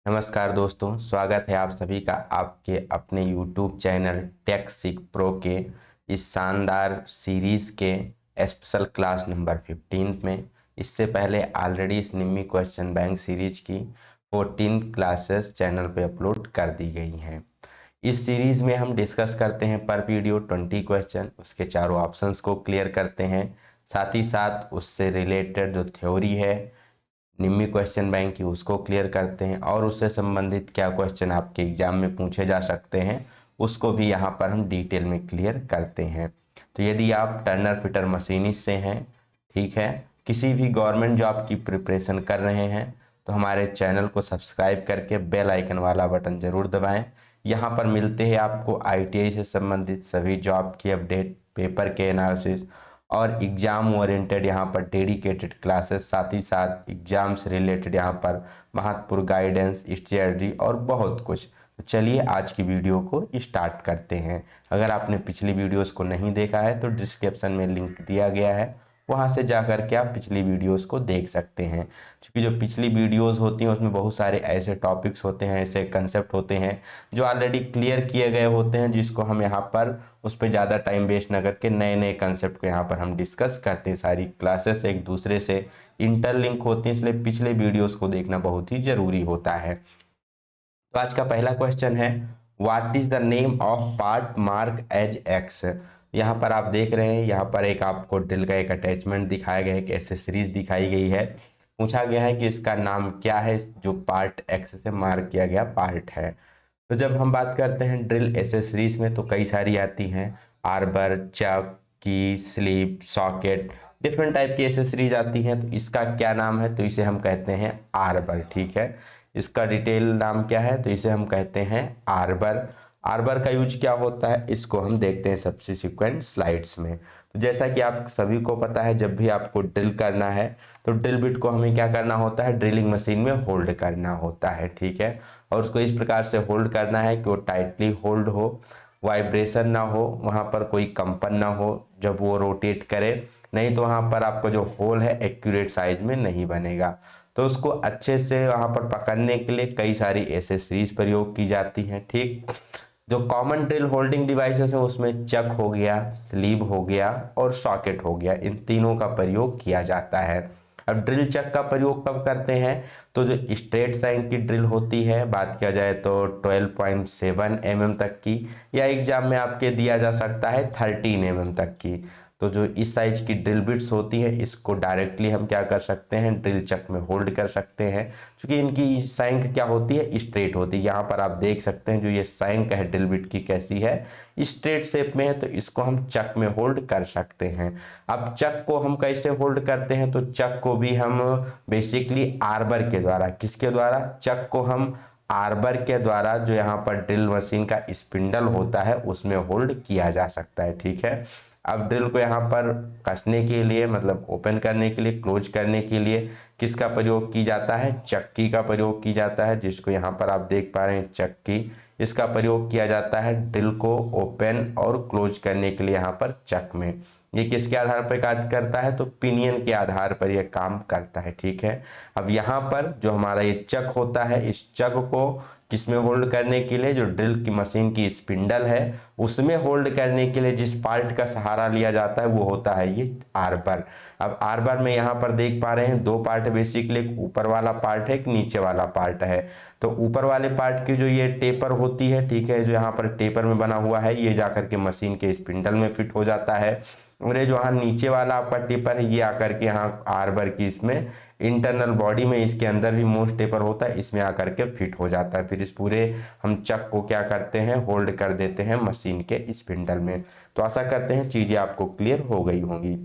नमस्कार दोस्तों, स्वागत है आप सभी का आपके अपने YouTube चैनल टेक सीख प्रो के इस शानदार सीरीज़ के स्पेशल क्लास नंबर 15 में। इससे पहले ऑलरेडी इस निम्मी क्वेश्चन बैंक सीरीज की 14 क्लासेस चैनल पे अपलोड कर दी गई हैं। इस सीरीज़ में हम डिस्कस करते हैं पर वीडियो 20 क्वेश्चन, उसके चारों ऑप्शंस को क्लियर करते हैं, साथ ही साथ उससे रिलेटेड जो थ्योरी है निम्मी क्वेश्चन बैंक की उसको क्लियर करते हैं और उससे संबंधित क्या क्वेश्चन आपके एग्जाम में पूछे जा सकते हैं उसको भी यहाँ पर हम डिटेल में क्लियर करते हैं। तो यदि आप टर्नर फिटर मशीनिस्ट से हैं, ठीक है, किसी भी गवर्नमेंट जॉब की प्रिपरेशन कर रहे हैं, तो हमारे चैनल को सब्सक्राइब करके बेल आइकन वाला बटन ज़रूर दबाएं। यहाँ पर मिलते हैं आपको ITI से संबंधित सभी जॉब की अपडेट, पेपर के एनालिसिस और एग्ज़ाम ओरिएंटेड यहाँ पर डेडिकेटेड क्लासेस, साथ ही साथ एग्ज़ाम से रिलेटेड यहाँ पर महत्वपूर्ण गाइडेंस, स्ट्रेटजी और बहुत कुछ। तो चलिए आज की वीडियो को स्टार्ट करते हैं। अगर आपने पिछली वीडियोस को नहीं देखा है तो डिस्क्रिप्शन में लिंक दिया गया है, वहाँ से जा कर के आप पिछली वीडियोस को देख सकते हैं। क्योंकि जो पिछली वीडियोस होती हैं उसमें बहुत सारे ऐसे टॉपिक्स होते हैं, ऐसे कंसेप्ट होते हैं जो ऑलरेडी क्लियर किए गए होते हैं, जिसको हम यहाँ पर उस पर ज़्यादा टाइम वेस्ट न करके नए नए कंसेप्ट को यहाँ पर हम डिस्कस करते हैं। सारी क्लासेस एक दूसरे से इंटरलिंक होती हैं, इसलिए पिछले वीडियोस को देखना बहुत ही ज़रूरी होता है। तो आज का पहला क्वेश्चन है, what is the name of part mark as X. यहाँ पर आप देख रहे हैं, यहाँ पर एक आपको ड्रिल का एक अटैचमेंट दिखाया गया है, एक एसेसरीज दिखाई गई है। पूछा गया है कि इसका नाम क्या है, जो पार्ट एक्स से मार्क किया गया पार्ट है। तो जब हम बात करते हैं ड्रिल एसेसरीज में तो कई सारी आती हैं, आर्बर, चक, की, स्लीप, सॉकेट, डिफरेंट टाइप की एसेसरीज आती हैं। तो इसका क्या नाम है, तो इसे हम कहते हैं आर्बर। ठीक है, इसका डिटेल नाम क्या है, तो इसे हम कहते हैं आर्बर। आर्बर का यूज क्या होता है इसको हम देखते हैं सब्सिक्वेंट स्लाइड्स में। तो जैसा कि आप सभी को पता है, जब भी आपको ड्रिल करना है तो ड्रिल बिट को हमें क्या करना होता है, ड्रिलिंग मशीन में होल्ड करना होता है। ठीक है, और उसको इस प्रकार से होल्ड करना है कि वो टाइटली होल्ड हो, वाइब्रेशन ना हो, वहाँ पर कोई कंपन ना हो जब वो रोटेट करे, नहीं तो वहाँ पर आपका जो होल है एक्यूरेट साइज में नहीं बनेगा। तो उसको अच्छे से वहाँ पर पकड़ने के लिए कई सारी एसेसरीज प्रयोग की जाती हैं। ठीक, जो कॉमन ड्रिल होल्डिंग डिवाइसेस है उसमें चक हो गया, स्लीव हो गया और सॉकेट हो गया, इन तीनों का प्रयोग किया जाता है। अब ड्रिल चक का प्रयोग कब करते हैं, तो जो स्ट्रेट साइन की ड्रिल होती है, बात किया जाए तो 12.7 mm तक की, या एग्जाम में आपके दिया जा सकता है 13 mm तक की। तो जो इस साइज की ड्रिल बिट्स होती है इसको डायरेक्टली हम क्या कर सकते हैं, ड्रिल चक में होल्ड कर सकते हैं, क्योंकि इनकी सैंक क्या होती है, स्ट्रेट होती है। यहाँ पर आप देख सकते हैं जो ये सैंक है ड्रिल बिट की कैसी है, स्ट्रेट शेप में है, तो इसको हम चक में होल्ड कर सकते हैं। अब चक को हम कैसे होल्ड करते हैं, तो चक को भी हम बेसिकली आर्बर के द्वारा, किसके द्वारा, चक को हम आर्बर के द्वारा, जो यहाँ पर ड्रिल मशीन का स्पिंडल होता है उसमें होल्ड किया जा सकता है। ठीक है, अब ड्रिल को यहाँ पर कसने के लिए, मतलब ओपन करने के लिए, क्लोज करने के लिए किसका प्रयोग की जाता है, चक्की का प्रयोग की जाता है, जिसको यहाँ पर आप देख पा रहे हैं चक्की, इसका प्रयोग किया जाता है ड्रिल को ओपन और क्लोज करने के लिए यहाँ पर चक में। ये किसके आधार पर कार्य करता है, तो पिनियन के आधार पर यह काम करता है। ठीक है, अब यहाँ पर जो हमारा ये चक होता है, इस चक को किसमें होल्ड करने के लिए, जो ड्रिल की मशीन की स्पिंडल है उसमें होल्ड करने के लिए जिस पार्ट का सहारा लिया जाता है वो होता है ये आर्बर। अब आर्बर में यहाँ पर देख पा रहे हैं दो पार्ट है बेसिकली, एक ऊपर वाला पार्ट है, एक नीचे वाला पार्ट है। तो ऊपर वाले पार्ट की जो ये टेपर होती है, ठीक है, जो यहाँ पर टेपर में बना हुआ है, ये जाकर के मशीन के स्पिंडल में फिट हो जाता है। और ये जो यहाँ नीचे वाला आपका टेपर है ये आकर के यहाँ आर्बर की इसमें इंटरनल बॉडी में, इसके अंदर भी मोस्ट टेपर होता है, इसमें आकर के फिट हो जाता है। फिर इस पूरे हम चक को क्या करते हैं, होल्ड कर देते हैं मशीन के स्पिंडल में। तो आशा करते हैं चीज़ें आपको क्लियर हो गई होंगी।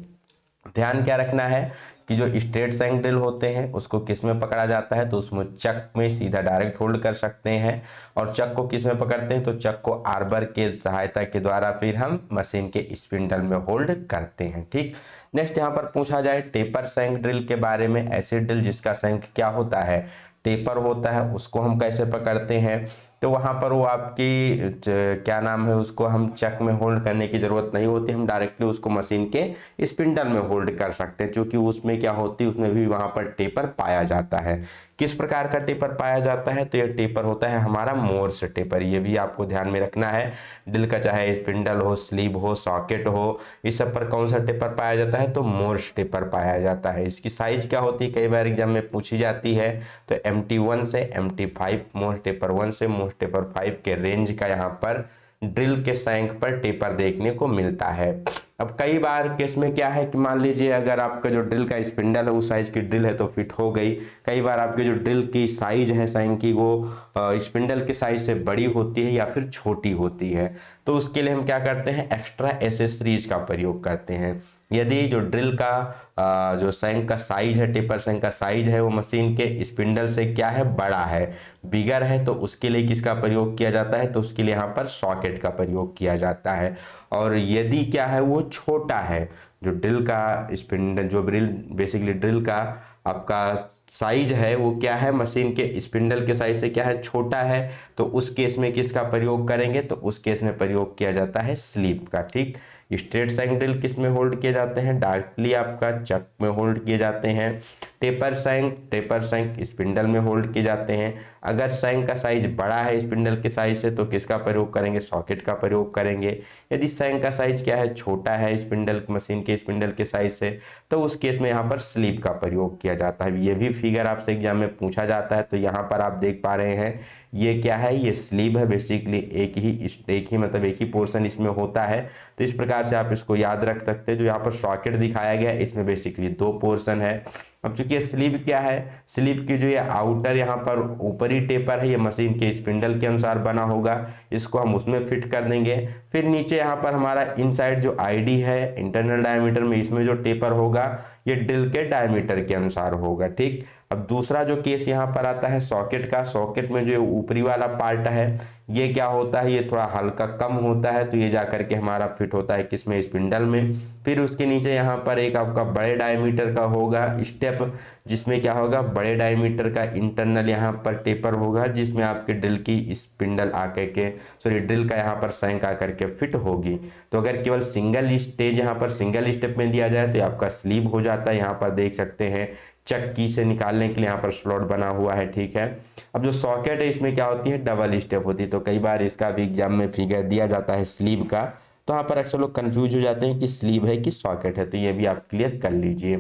ध्यान क्या रखना है कि जो स्ट्रेट सैंक ड्रिल होते हैं उसको किस में पकड़ा जाता है, तो उसमें चक में सीधा डायरेक्ट होल्ड कर सकते हैं। और चक को किस में पकड़ते हैं, तो चक को आर्बर के सहायता के द्वारा फिर हम मशीन के स्पिंडल में होल्ड करते हैं। ठीक, नेक्स्ट यहाँ पर पूछा जाए टेपर सैंक ड्रिल के बारे में। ऐसे ड्रिल जिसका सैंक क्या होता है, टेपर होता है, उसको हम कैसे पकड़ते हैं, तो वहाँ पर वो आपकी क्या नाम है, उसको हम चक में होल्ड करने की ज़रूरत नहीं होती, हम डायरेक्टली उसको मशीन के स्पिंडल में होल्ड कर सकते हैं, क्योंकि उसमें क्या होती है, उसमें भी वहाँ पर टेपर पाया जाता है। किस प्रकार का टेपर पाया जाता है, तो यह टेपर होता है हमारा मोर्स टेपर। ये भी आपको ध्यान में रखना है। ड्रिल का चाहे स्पिंडल हो, स्लीव हो, सॉकेट हो, इस सब पर कौन सा टेपर पाया जाता है, तो मोर्स टेपर पाया जाता है। इसकी साइज क्या होती है, कई बार एग्जाम में पूछी जाती है, तो MT1 से MT5 मोर्स टेपर 1 से मोर्स टेपर 5 के रेंज का यहाँ पर ड्रिल के सैंक पर टेपर देखने को मिलता है। अब कई बार केस में क्या है कि मान लीजिए अगर आपका जो ड्रिल का स्पिंडल है उस साइज की ड्रिल है तो फिट हो गई। कई बार आपके जो ड्रिल की साइज है सैंक की वो स्पिंडल के साइज से बड़ी होती है या फिर छोटी होती है, तो उसके लिए हम क्या करते हैं, एक्स्ट्रा एसेसरीज का प्रयोग करते हैं। यदि जो ड्रिल का जो सैंक का साइज है, टेपर सैंक का साइज है, वो मशीन के स्पिंडल से क्या है, बड़ा है, बिगर है, तो उसके लिए किसका प्रयोग किया जाता है, तो उसके लिए यहाँ पर सॉकेट का प्रयोग किया जाता है। और यदि क्या है, वो छोटा है, जो ड्रिल का स्पिंडल, जो बेसिकली ड्रिल का आपका साइज है वो क्या है, मशीन के स्पिंडल के साइज से क्या है, छोटा है, तो उस केस में किसका प्रयोग करेंगे, तो उस केस में प्रयोग किया जाता है स्लीव का। ठीक, स्ट्रेट सैंक ड्रिल किस में होल्ड किए जाते हैं, डायरेक्टली आपका चक में होल्ड किए जाते हैं। टेपर सैंक स्पिंडल में होल्ड किए जाते हैं। अगर सैंक का साइज बड़ा है स्पिंडल के साइज से तो किसका प्रयोग करेंगे, सॉकेट का प्रयोग करेंगे। यदि सैंक का साइज क्या है, छोटा है स्पिंडल, मशीन के स्पिंडल के साइज से, तो उस केस में यहाँ पर स्लीव का प्रयोग किया जाता है। ये भी फिगर आपसे एग्जाम में पूछा जाता है, तो यहाँ पर आप देख पा रहे हैं ये क्या है, ये स्लीव है। बेसिकली एक ही मतलब एक ही पोर्शन इसमें होता है, तो इस प्रकार से आप इसको याद रख सकते हैं। जो यहाँ पर सॉकेट दिखाया गया है इसमें बेसिकली 2 पोर्शन है। अब चूंकि स्लीव क्या है, स्लीव की जो ये आउटर यहाँ पर ऊपरी टेपर है, ये मशीन के स्पिंडल के अनुसार बना होगा, इसको हम उसमें फिट कर देंगे। फिर नीचे यहाँ पर हमारा इनसाइड जो ID है, इंटरनल डायमीटर में, इसमें जो टेपर होगा ये ड्रिल के डायमीटर के अनुसार होगा। ठीक, अब दूसरा जो केस यहाँ पर आता है सॉकेट का। सॉकेट में जो ऊपरी वाला पार्ट है ये क्या होता है, ये थोड़ा हल्का कम होता है, तो ये जाकर के हमारा फिट होता है किसमें, स्पिंडल में। फिर उसके नीचे यहाँ पर एक आपका बड़े डायमीटर का होगा स्टेप, जिसमें क्या होगा, बड़े डायमीटर का इंटरनल यहाँ पर टेपर होगा, जिसमें आपके ड्रिल की स्पिंडल आकर के ड्रिल का यहाँ पर सैंक आकर के फिट होगी। तो अगर केवल सिंगल स्टेज यहाँ पर सिंगल स्टेप में दिया जाए तो आपका स्लीव हो जाता है। यहाँ पर देख सकते हैं चक्की से निकालने के लिए यहाँ पर स्लॉट बना हुआ है। ठीक है, अब जो सॉकेट है इसमें क्या होती है, डबल स्टेप होती है, तो कई बार इसका भी एग्जाम में फिगर दिया जाता है स्लीव का, तो यहाँ पर अक्सर लोग कंफ्यूज हो जाते हैं कि स्लीव है कि सॉकेट है, तो ये भी आप क्लियर कर लीजिए।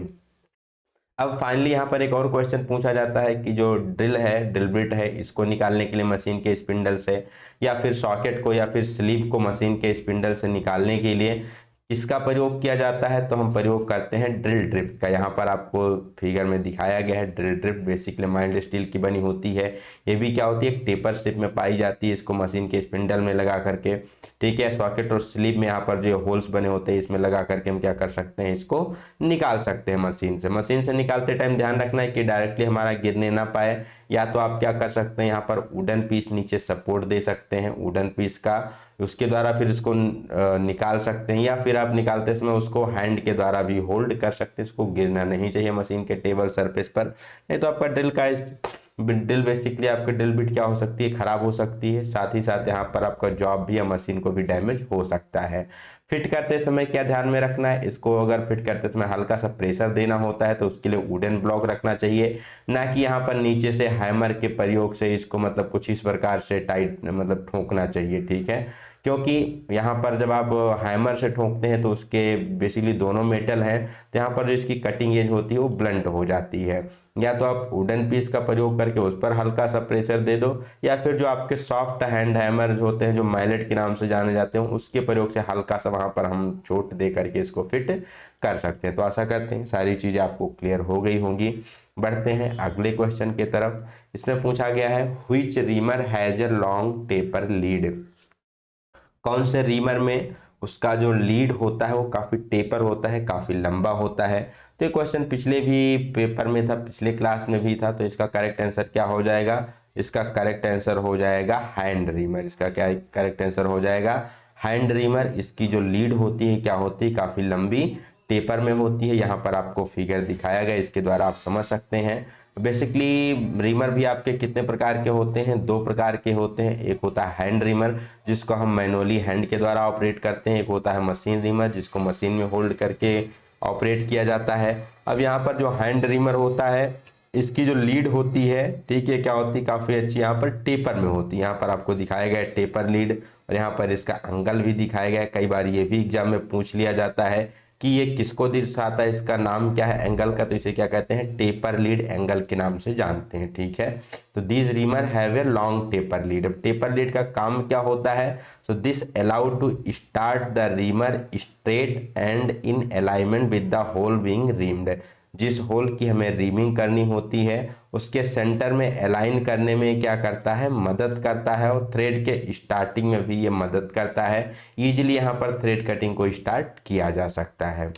अब फाइनली यहाँ पर एक और क्वेश्चन पूछा जाता है कि जो ड्रिल है, ड्रिल बिट है, इसको निकालने के लिए मशीन के स्पिंडल से, या फिर सॉकेट को या फिर स्लीव को मशीन के स्पिंडल से निकालने के लिए किसका प्रयोग किया जाता है, तो हम प्रयोग करते हैं ड्रिल ड्रिफ्ट का। यहाँ पर आपको फिगर में दिखाया गया है drill drift basically mild steel की बनी होती है। ये भी क्या होती है, एक टेपर शेप में पाई जाती है, इसको मशीन के स्पिंडल में लगा करके, ठीक है, सॉकेट और स्लीव में यहाँ पर जो होल्स बने होते हैं इसमें लगा करके हम क्या कर सकते हैं, इसको निकाल सकते हैं मशीन से। मशीन से निकालते टाइम ध्यान रखना है कि डायरेक्टली हमारा गिरने ना पाए, या तो आप क्या कर सकते हैं, यहाँ पर वुडन पीस नीचे सपोर्ट दे सकते हैं वुडन पीस का, उसके द्वारा फिर इसको निकाल सकते हैं, या फिर आप निकालते समय उसको हैंड के द्वारा भी होल्ड कर सकते हैं। इसको गिरना नहीं चाहिए मशीन के टेबल सरफेस पर, नहीं तो आपका ड्रिल बेसिकली आपकी ड्रिल बिट क्या हो सकती है, खराब हो सकती है। साथ ही साथ यहाँ पर आपका जॉब भी या मशीन को भी डैमेज हो सकता है। फिट करते समय क्या ध्यान में रखना है, इसको अगर फिट करते समय हल्का सा प्रेशर देना होता है तो उसके लिए वुडन ब्लॉक रखना चाहिए, ना कि यहाँ पर नीचे से हैमर के प्रयोग से इसको मतलब कुछ इस प्रकार से टाइट मतलब ठोकना चाहिए। ठीक है, क्योंकि यहाँ पर जब आप हैमर से ठोकते हैं तो उसके बेसिकली दोनों मेटल हैं, तो यहाँ पर जो इसकी कटिंग एज होती है वो ब्लंट हो जाती है। या तो आप वुडन पीस का प्रयोग करके उस पर हल्का सा प्रेशर दे दो, या फिर जो आपके सॉफ्ट हैंड हैमर होते हैं जो माइलेट के नाम से जाने जाते हैं उसके प्रयोग से हल्का सा वहाँ पर हम चोट दे करके इसको फिट कर सकते हैं। तो आशा करते हैं सारी चीज़ें आपको क्लियर हो गई होंगी। बढ़ते हैं अगले क्वेश्चन की तरफ। इसमें पूछा गया है which reamer has a long taper lead. कौन से रीमर में उसका जो लीड होता है वो काफ़ी टेपर होता है, काफ़ी लंबा होता है। तो ये क्वेश्चन पिछले भी पेपर में था, पिछले क्लास में भी था, तो इसका करेक्ट आंसर क्या हो जाएगा, इसका करेक्ट आंसर हो जाएगा हैंड रीमर। इसका क्या करेक्ट आंसर हो जाएगा, हैंड रीमर। इसकी जो लीड होती है क्या होती है, काफ़ी लंबी टेपर में होती है। यहाँ पर आपको फिगर दिखाया गया, इसके द्वारा आप समझ सकते हैं। बेसिकली रीमर भी आपके कितने प्रकार के होते हैं, 2 प्रकार के होते हैं। एक होता है हैंड रीमर जिसको हम मैनुअली हैंड के द्वारा ऑपरेट करते हैं, एक होता है मशीन रीमर जिसको मशीन में होल्ड करके ऑपरेट किया जाता है। अब यहाँ पर जो हैंड रीमर होता है इसकी जो लीड होती है, ठीक है, क्या होती है, काफ़ी अच्छी, यहाँ पर टेपर में होती है। यहाँ पर आपको दिखाया गया है टेपर लीड, और यहाँ पर इसका एंगल भी दिखाया गया है। कई बार ये भी एग्जाम में पूछ लिया जाता है कि ये किसको दर्शाता है, इसका नाम क्या है एंगल का, तो इसे क्या कहते हैं, टेपर लीड एंगल के नाम से जानते हैं, ठीक है। तो this reamer have a long taper lead. अब टेपर लीड का काम क्या होता है, so this allowed to start the reamer straight and in alignment with the hole being reamed. जिस होल की हमें रीमिंग करनी होती है उसके सेंटर में अलाइन करने में क्या करता है, मदद करता है, और थ्रेड के स्टार्टिंग में भी ये मदद करता है। इजीली यहाँ पर थ्रेड कटिंग को स्टार्ट किया जा सकता है।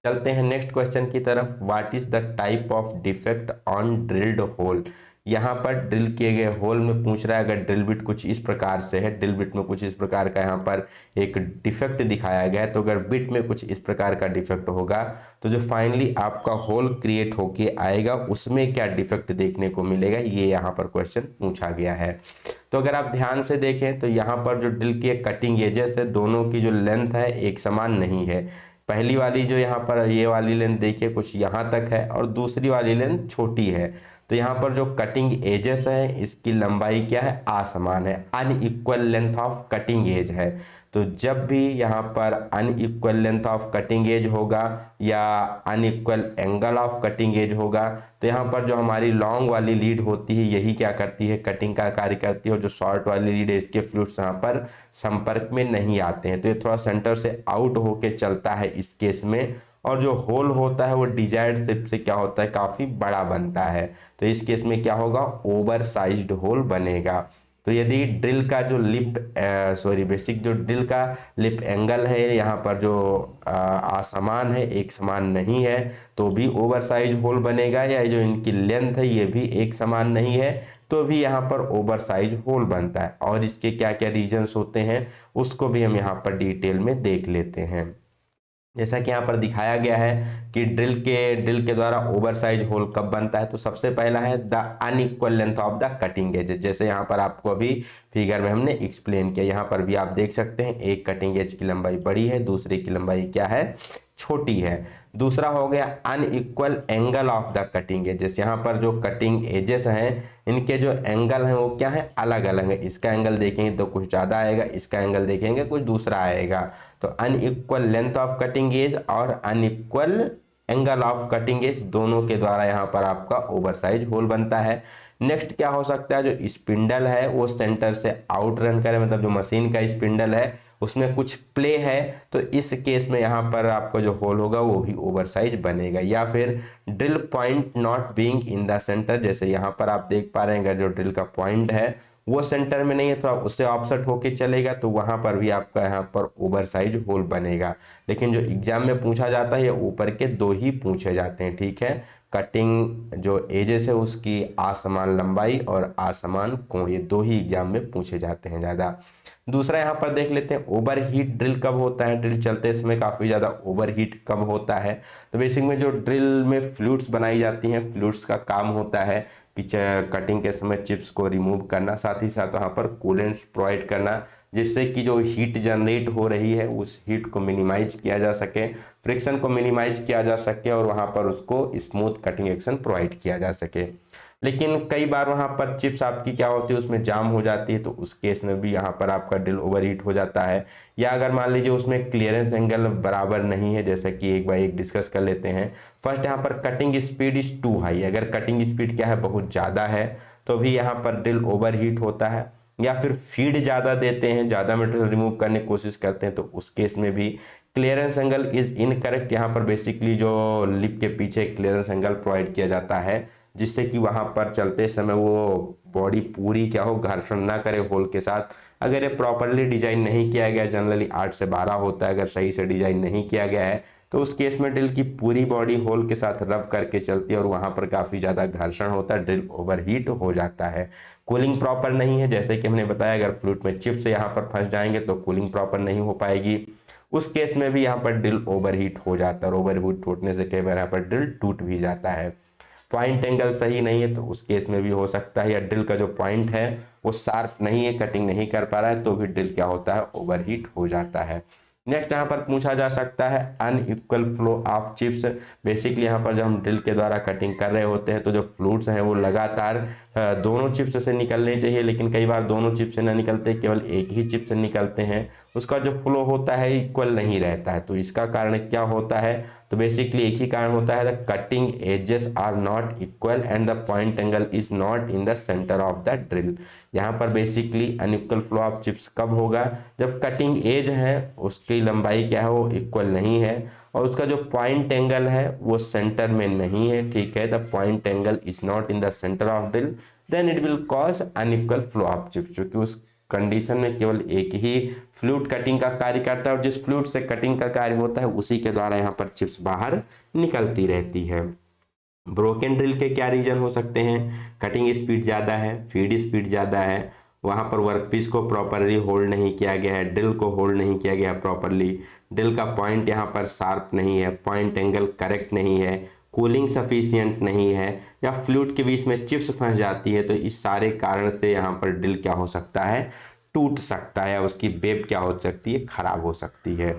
चलते हैं नेक्स्ट क्वेश्चन की तरफ। What is the type of defect on drilled hole. यहाँ पर ड्रिल किए गए होल में पूछ रहा है, अगर ड्रिल बिट कुछ इस प्रकार से है, ड्रिल बिट में कुछ इस प्रकार का यहाँ पर एक डिफेक्ट दिखाया गया है, तो अगर बिट में कुछ इस प्रकार का डिफेक्ट होगा तो जो फाइनली आपका होल क्रिएट होके आएगा उसमें क्या डिफेक्ट देखने को मिलेगा, ये यहाँ पर क्वेश्चन पूछा गया है। तो अगर आप ध्यान से देखें तो यहाँ पर जो ड्रिल की कटिंग एजेस है दोनों की जो लेंथ है एक समान नहीं है। पहली वाली जो यहाँ पर ये वाली लेंथ देखिए कुछ यहाँ तक है और दूसरी वाली लेंथ छोटी है। तो यहाँ पर जो कटिंग एजेस है इसकी लंबाई क्या है, असमान है, unequal length of cutting edge है। तो जब भी यहाँ पर unequal length of cutting as होगा या unequal angle of cutting as होगा तो यहाँ पर जो हमारी लॉन्ग वाली लीड होती है यही क्या करती है, कटिंग का कार्य करती है, और जो शॉर्ट वाली लीड है इसके फ्लूइड्स यहाँ पर संपर्क में नहीं आते हैं, तो ये थोड़ा सेंटर से आउट होके चलता है इस केस में, और जो होल होता है वो डिजायर्ड शेप से क्या होता है, काफी बड़ा बनता है। तो इस केस में क्या होगा, ओवर साइज्ड होल बनेगा। तो यदि ड्रिल का जो बेसिक जो ड्रिल का लिप एंगल है यहाँ पर जो असमान है, एक समान नहीं है, तो भी ओवर साइज होल बनेगा, या जो इनकी लेंथ है ये भी एक समान नहीं है तो भी यहाँ पर ओवर साइज होल बनता है। और इसके क्या क्या रीजंस होते हैं उसको भी हम यहाँ पर डिटेल में देख लेते हैं। जैसा कि यहाँ पर दिखाया गया है कि ड्रिल के द्वारा ओवर साइज होल कब बनता है, तो सबसे पहला है the unequal length of the cutting edge. जैसे यहाँ पर आपको अभी फिगर में हमने एक्सप्लेन किया, यहाँ पर भी आप देख सकते हैं एक कटिंग एज की लंबाई बड़ी है, दूसरी की लंबाई क्या है, छोटी है। दूसरा हो गया unequal angle of the cutting edges. यहाँ पर जो कटिंग एजेस हैं इनके जो एंगल हैं वो क्या है, अलग अलग है। इसका एंगल देखेंगे तो कुछ ज़्यादा आएगा, इसका एंगल देखेंगे कुछ दूसरा आएगा। तो unequal length of cutting edge और unequal angle of cutting edge दोनों के द्वारा यहाँ पर आपका ओवरसाइज होल बनता है। नेक्स्ट क्या हो सकता है, जो स्पिंडल है वो सेंटर से आउट रन करे, मतलब जो मशीन का स्पिंडल है उसमें कुछ प्ले है, तो इस केस में यहाँ पर आपका जो होल होगा वो भी ओवरसाइज बनेगा। या फिर drill point not being in the centre, जैसे यहाँ पर आप देख पा रहे हैं अगर जो ड्रिल का पॉइंट है वो सेंटर में नहीं है तो उससे ऑफसेट होके चलेगा, तो वहां पर भी आपका यहाँ पर ओवरसाइज होल बनेगा। लेकिन जो एग्जाम में पूछा जाता है ये ऊपर के दो ही पूछे जाते हैं, ठीक है। कटिंग जो एजेस है उसकी असमान लंबाई और असमान कोण, ये दो ही एग्जाम में पूछे जाते हैं ज़्यादा। दूसरा यहाँ पर देख लेते हैं ओवर हीट ड्रिल कब होता है, ड्रिल चलते समय काफ़ी ज़्यादा ओवर हीट कब होता है। तो बेसिक में जो ड्रिल में फ्लूइड्स बनाई जाती हैं, फ्लूइड्स का काम होता है कि कटिंग के समय चिप्स को रिमूव करना, साथ ही साथ वहाँ पर कूलेंट्स प्रोवाइड करना, जिससे कि जो हीट जनरेट हो रही है उस हीट को मिनिमाइज किया जा सके, फ्रिक्शन को मिनिमाइज किया जा सके और वहाँ पर उसको स्मूथ कटिंग एक्शन प्रोवाइड किया जा सके। लेकिन कई बार वहाँ पर चिप्स आपकी क्या होती है उसमें जाम हो जाती है, तो उस केस में भी यहाँ पर आपका ड्रिल ओवरहीट हो जाता है। या अगर मान लीजिए उसमें क्लियरेंस एंगल बराबर नहीं है, जैसे कि एक बार एक डिस्कस कर लेते हैं। फर्स्ट यहाँ पर cutting speed is too high, अगर कटिंग स्पीड क्या है बहुत ज़्यादा है तो भी यहाँ पर ड्रिल ओवरहीट होता है। या फिर फीड ज़्यादा देते हैं, ज़्यादा मटेरियल रिमूव करने की कोशिश करते हैं, तो उस केस में भी क्लियरेंस एंगल इज इनकरेक्ट। यहाँ पर बेसिकली जो लिप के पीछे क्लियरेंस एंगल प्रोवाइड किया जाता है जिससे कि वहाँ पर चलते समय वो बॉडी पूरी क्या हो, घर्षण ना करे होल के साथ। अगर ये प्रॉपरली डिजाइन नहीं किया गया, जनरली 8 से 12 होता है, अगर सही से डिजाइन नहीं किया गया है तो उस केस में ड्रिल की पूरी बॉडी होल के साथ रब करके चलती है और वहाँ पर काफ़ी ज़्यादा घर्षण होता है, ड्रिल ओवरहीट हो जाता है। कूलिंग प्रॉपर नहीं है, जैसे कि हमने बताया अगर फ्लूइड में चिप्स यहाँ पर फंस जाएंगे तो कूलिंग प्रॉपर नहीं हो पाएगी, उस केस में भी यहाँ पर ड्रिल ओवरहीट हो जाता है और ओवरहीट होने से कई बार यहाँ पर ड्रिल टूट भी जाता है। पॉइंट एंगल सही नहीं है तो उस केस में भी हो सकता है, या ड्रिल का जो पॉइंट है वो शार्प नहीं है, कटिंग नहीं कर पा रहा है, तो भी ड्रिल क्या होता है, ओवरहीट हो जाता है। नेक्स्ट यहाँ पर पूछा जा सकता है unequal flow of chips. Basically यहाँ पर जब हम ड्रिल के द्वारा कटिंग कर रहे होते हैं तो जो फ्लूइड्स हैं वो लगातार दोनों चिप्स से निकलने चाहिए, लेकिन कई बार दोनों चिप से ना निकलते, केवल एक ही चिप से निकलते हैं, उसका जो फ्लो होता है इक्वल नहीं रहता है। तो इसका कारण क्या होता है? तो बेसिकली एक ही कारण होता है, the cutting edges are not equal and the point angle is not in the centre of the drill. यहाँ पर basically unequal flow of chips कब होगा? जब कटिंग एज है उसकी लंबाई क्या है, वो इक्वल नहीं है और उसका जो पॉइंट एंगल है वो सेंटर में नहीं है। ठीक है, the point angle is not in the centre of drill, then it will cause unequal flow of chips. क्योंकि उस कंडीशन में केवल एक ही फ्लूइड कटिंग का कार्य करता है और जिस फ्लूइड से कटिंग का कार्य होता है उसी के द्वारा यहाँ पर चिप्स बाहर निकलती रहती है। ब्रोकन ड्रिल के क्या रीजन हो सकते हैं? कटिंग स्पीड ज़्यादा है, फीड स्पीड ज़्यादा है, वहाँ पर वर्कपीस को प्रॉपरली होल्ड नहीं किया गया है, ड्रिल को होल्ड नहीं किया गया प्रॉपरली, ड्रिल का पॉइंट यहाँ पर शार्प नहीं है, पॉइंट एंगल करेक्ट नहीं है, कूलिंग सफिशियंट नहीं है, या फ्लूइड के बीच में चिप्स फंस जाती है। तो इस सारे कारण से यहाँ पर ड्रिल क्या हो सकता है? टूट सकता है, या उसकी वेब क्या हो सकती है? खराब हो सकती है।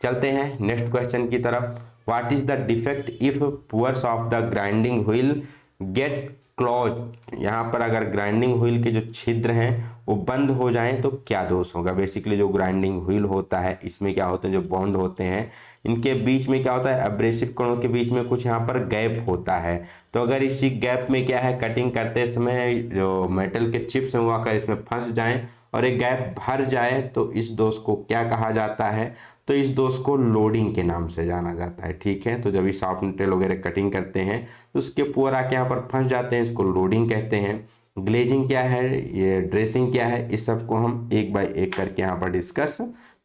चलते हैं नेक्स्ट क्वेश्चन की तरफ। What is the defect if pores of the grinding wheel get closed? यहाँ पर अगर ग्राइंडिंग व्हील के जो छिद्र हैं वो बंद हो जाएं तो क्या दोष होगा? बेसिकली जो ग्राइंडिंग व्हील होता है इसमें क्या होते हैं, जो बॉन्ड होते हैं इनके बीच में क्या होता है, एब्रेसिव कणों के बीच में कुछ यहाँ पर गैप होता है। तो अगर इसी गैप में क्या है, कटिंग करते समय जो मेटल के चिप्स हैं वो आकर इसमें फंस जाएं और एक गैप भर जाए तो इस दोष को क्या कहा जाता है? तो इस दोष को लोडिंग के नाम से जाना जाता है। ठीक है, तो जब इस सॉफ्ट मेटेरियल वगैरह कटिंग करते हैं तो उसके पुअर आके यहाँ पर फंस जाते हैं, इसको लोडिंग कहते हैं। ग्लेजिंग क्या है, ये ड्रेसिंग क्या है, इस सब को हम एक बाय एक करके यहाँ पर डिस्कस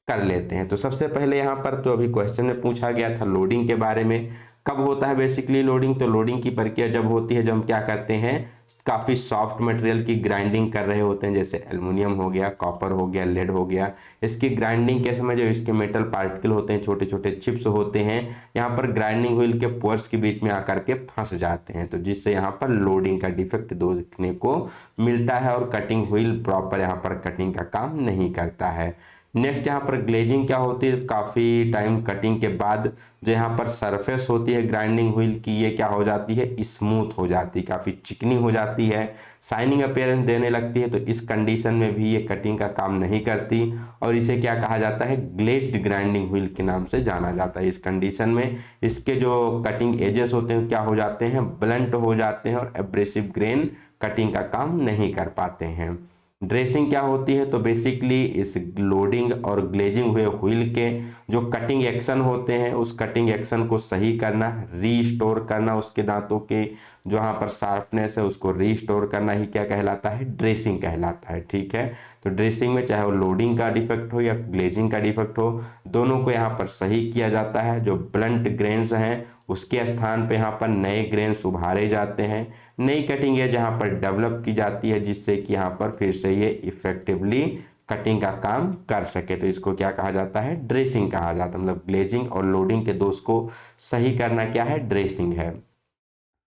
कर लेते हैं। तो सबसे पहले यहाँ पर तो अभी क्वेश्चन में पूछा गया था लोडिंग के बारे में, कब होता है बेसिकली लोडिंग? तो लोडिंग की प्रक्रिया जब होती है जब हम क्या करते हैं, काफ़ी सॉफ्ट मटेरियल की ग्राइंडिंग कर रहे होते हैं, जैसे एल्युमिनियम हो गया, कॉपर हो गया, लेड हो गया। इसकी ग्राइंडिंग के समय जो इसके मेटल पार्टिकल होते हैं, छोटे छोटे चिप्स होते हैं, यहाँ पर ग्राइंडिंग व्हील के पोर्स के बीच में आकर के फंस जाते हैं, तो जिससे यहाँ पर लोडिंग का डिफेक्ट देखने को मिलता है और कटिंग व्हील प्रॉपर यहाँ पर कटिंग का काम नहीं करता है। नेक्स्ट यहाँ पर ग्लेजिंग क्या होती है, काफ़ी टाइम कटिंग के बाद जो यहाँ पर सरफेस होती है ग्राइंडिंग व्हील की, ये क्या हो जाती है, स्मूथ हो जाती है, काफ़ी चिकनी हो जाती है, शाइनिंग अपीयरेंस देने लगती है। तो इस कंडीशन में भी ये कटिंग का काम नहीं करती और इसे क्या कहा जाता है, ग्लेज्ड ग्राइंडिंग व्हील के नाम से जाना जाता है। इस कंडीशन में इसके जो कटिंग एजेस होते हैं क्या हो जाते हैं, ब्लंट हो जाते हैं और एब्रेसिव ग्रेन कटिंग का काम नहीं कर पाते हैं। ड्रेसिंग क्या होती है, तो बेसिकली इस लोडिंग और ग्लेजिंग हुए व्हील के जो कटिंग एक्शन होते हैं उस कटिंग एक्शन को सही करना, रीस्टोर करना, उसके दांतों के जो यहाँ पर शार्पनेस है उसको रीस्टोर करना ही क्या कहलाता है, ड्रेसिंग कहलाता है। ठीक है, तो ड्रेसिंग में चाहे वो लोडिंग का डिफेक्ट हो या ग्लेजिंग का डिफेक्ट हो, दोनों को यहाँ पर सही किया जाता है। जो ब्लंट ग्रेन्स हैं उसके स्थान पे यहाँ पर नए ग्रेन्स उभारे जाते हैं, नई कटिंग है जहाँ पर डेवलप की जाती है, जिससे कि यहाँ पर फिर से ये इफेक्टिवली कटिंग का काम कर सके। तो इसको क्या कहा जाता है, ड्रेसिंग कहा जाता है। मतलब ग्लेजिंग और लोडिंग के दोष को सही करना क्या है, ड्रेसिंग है।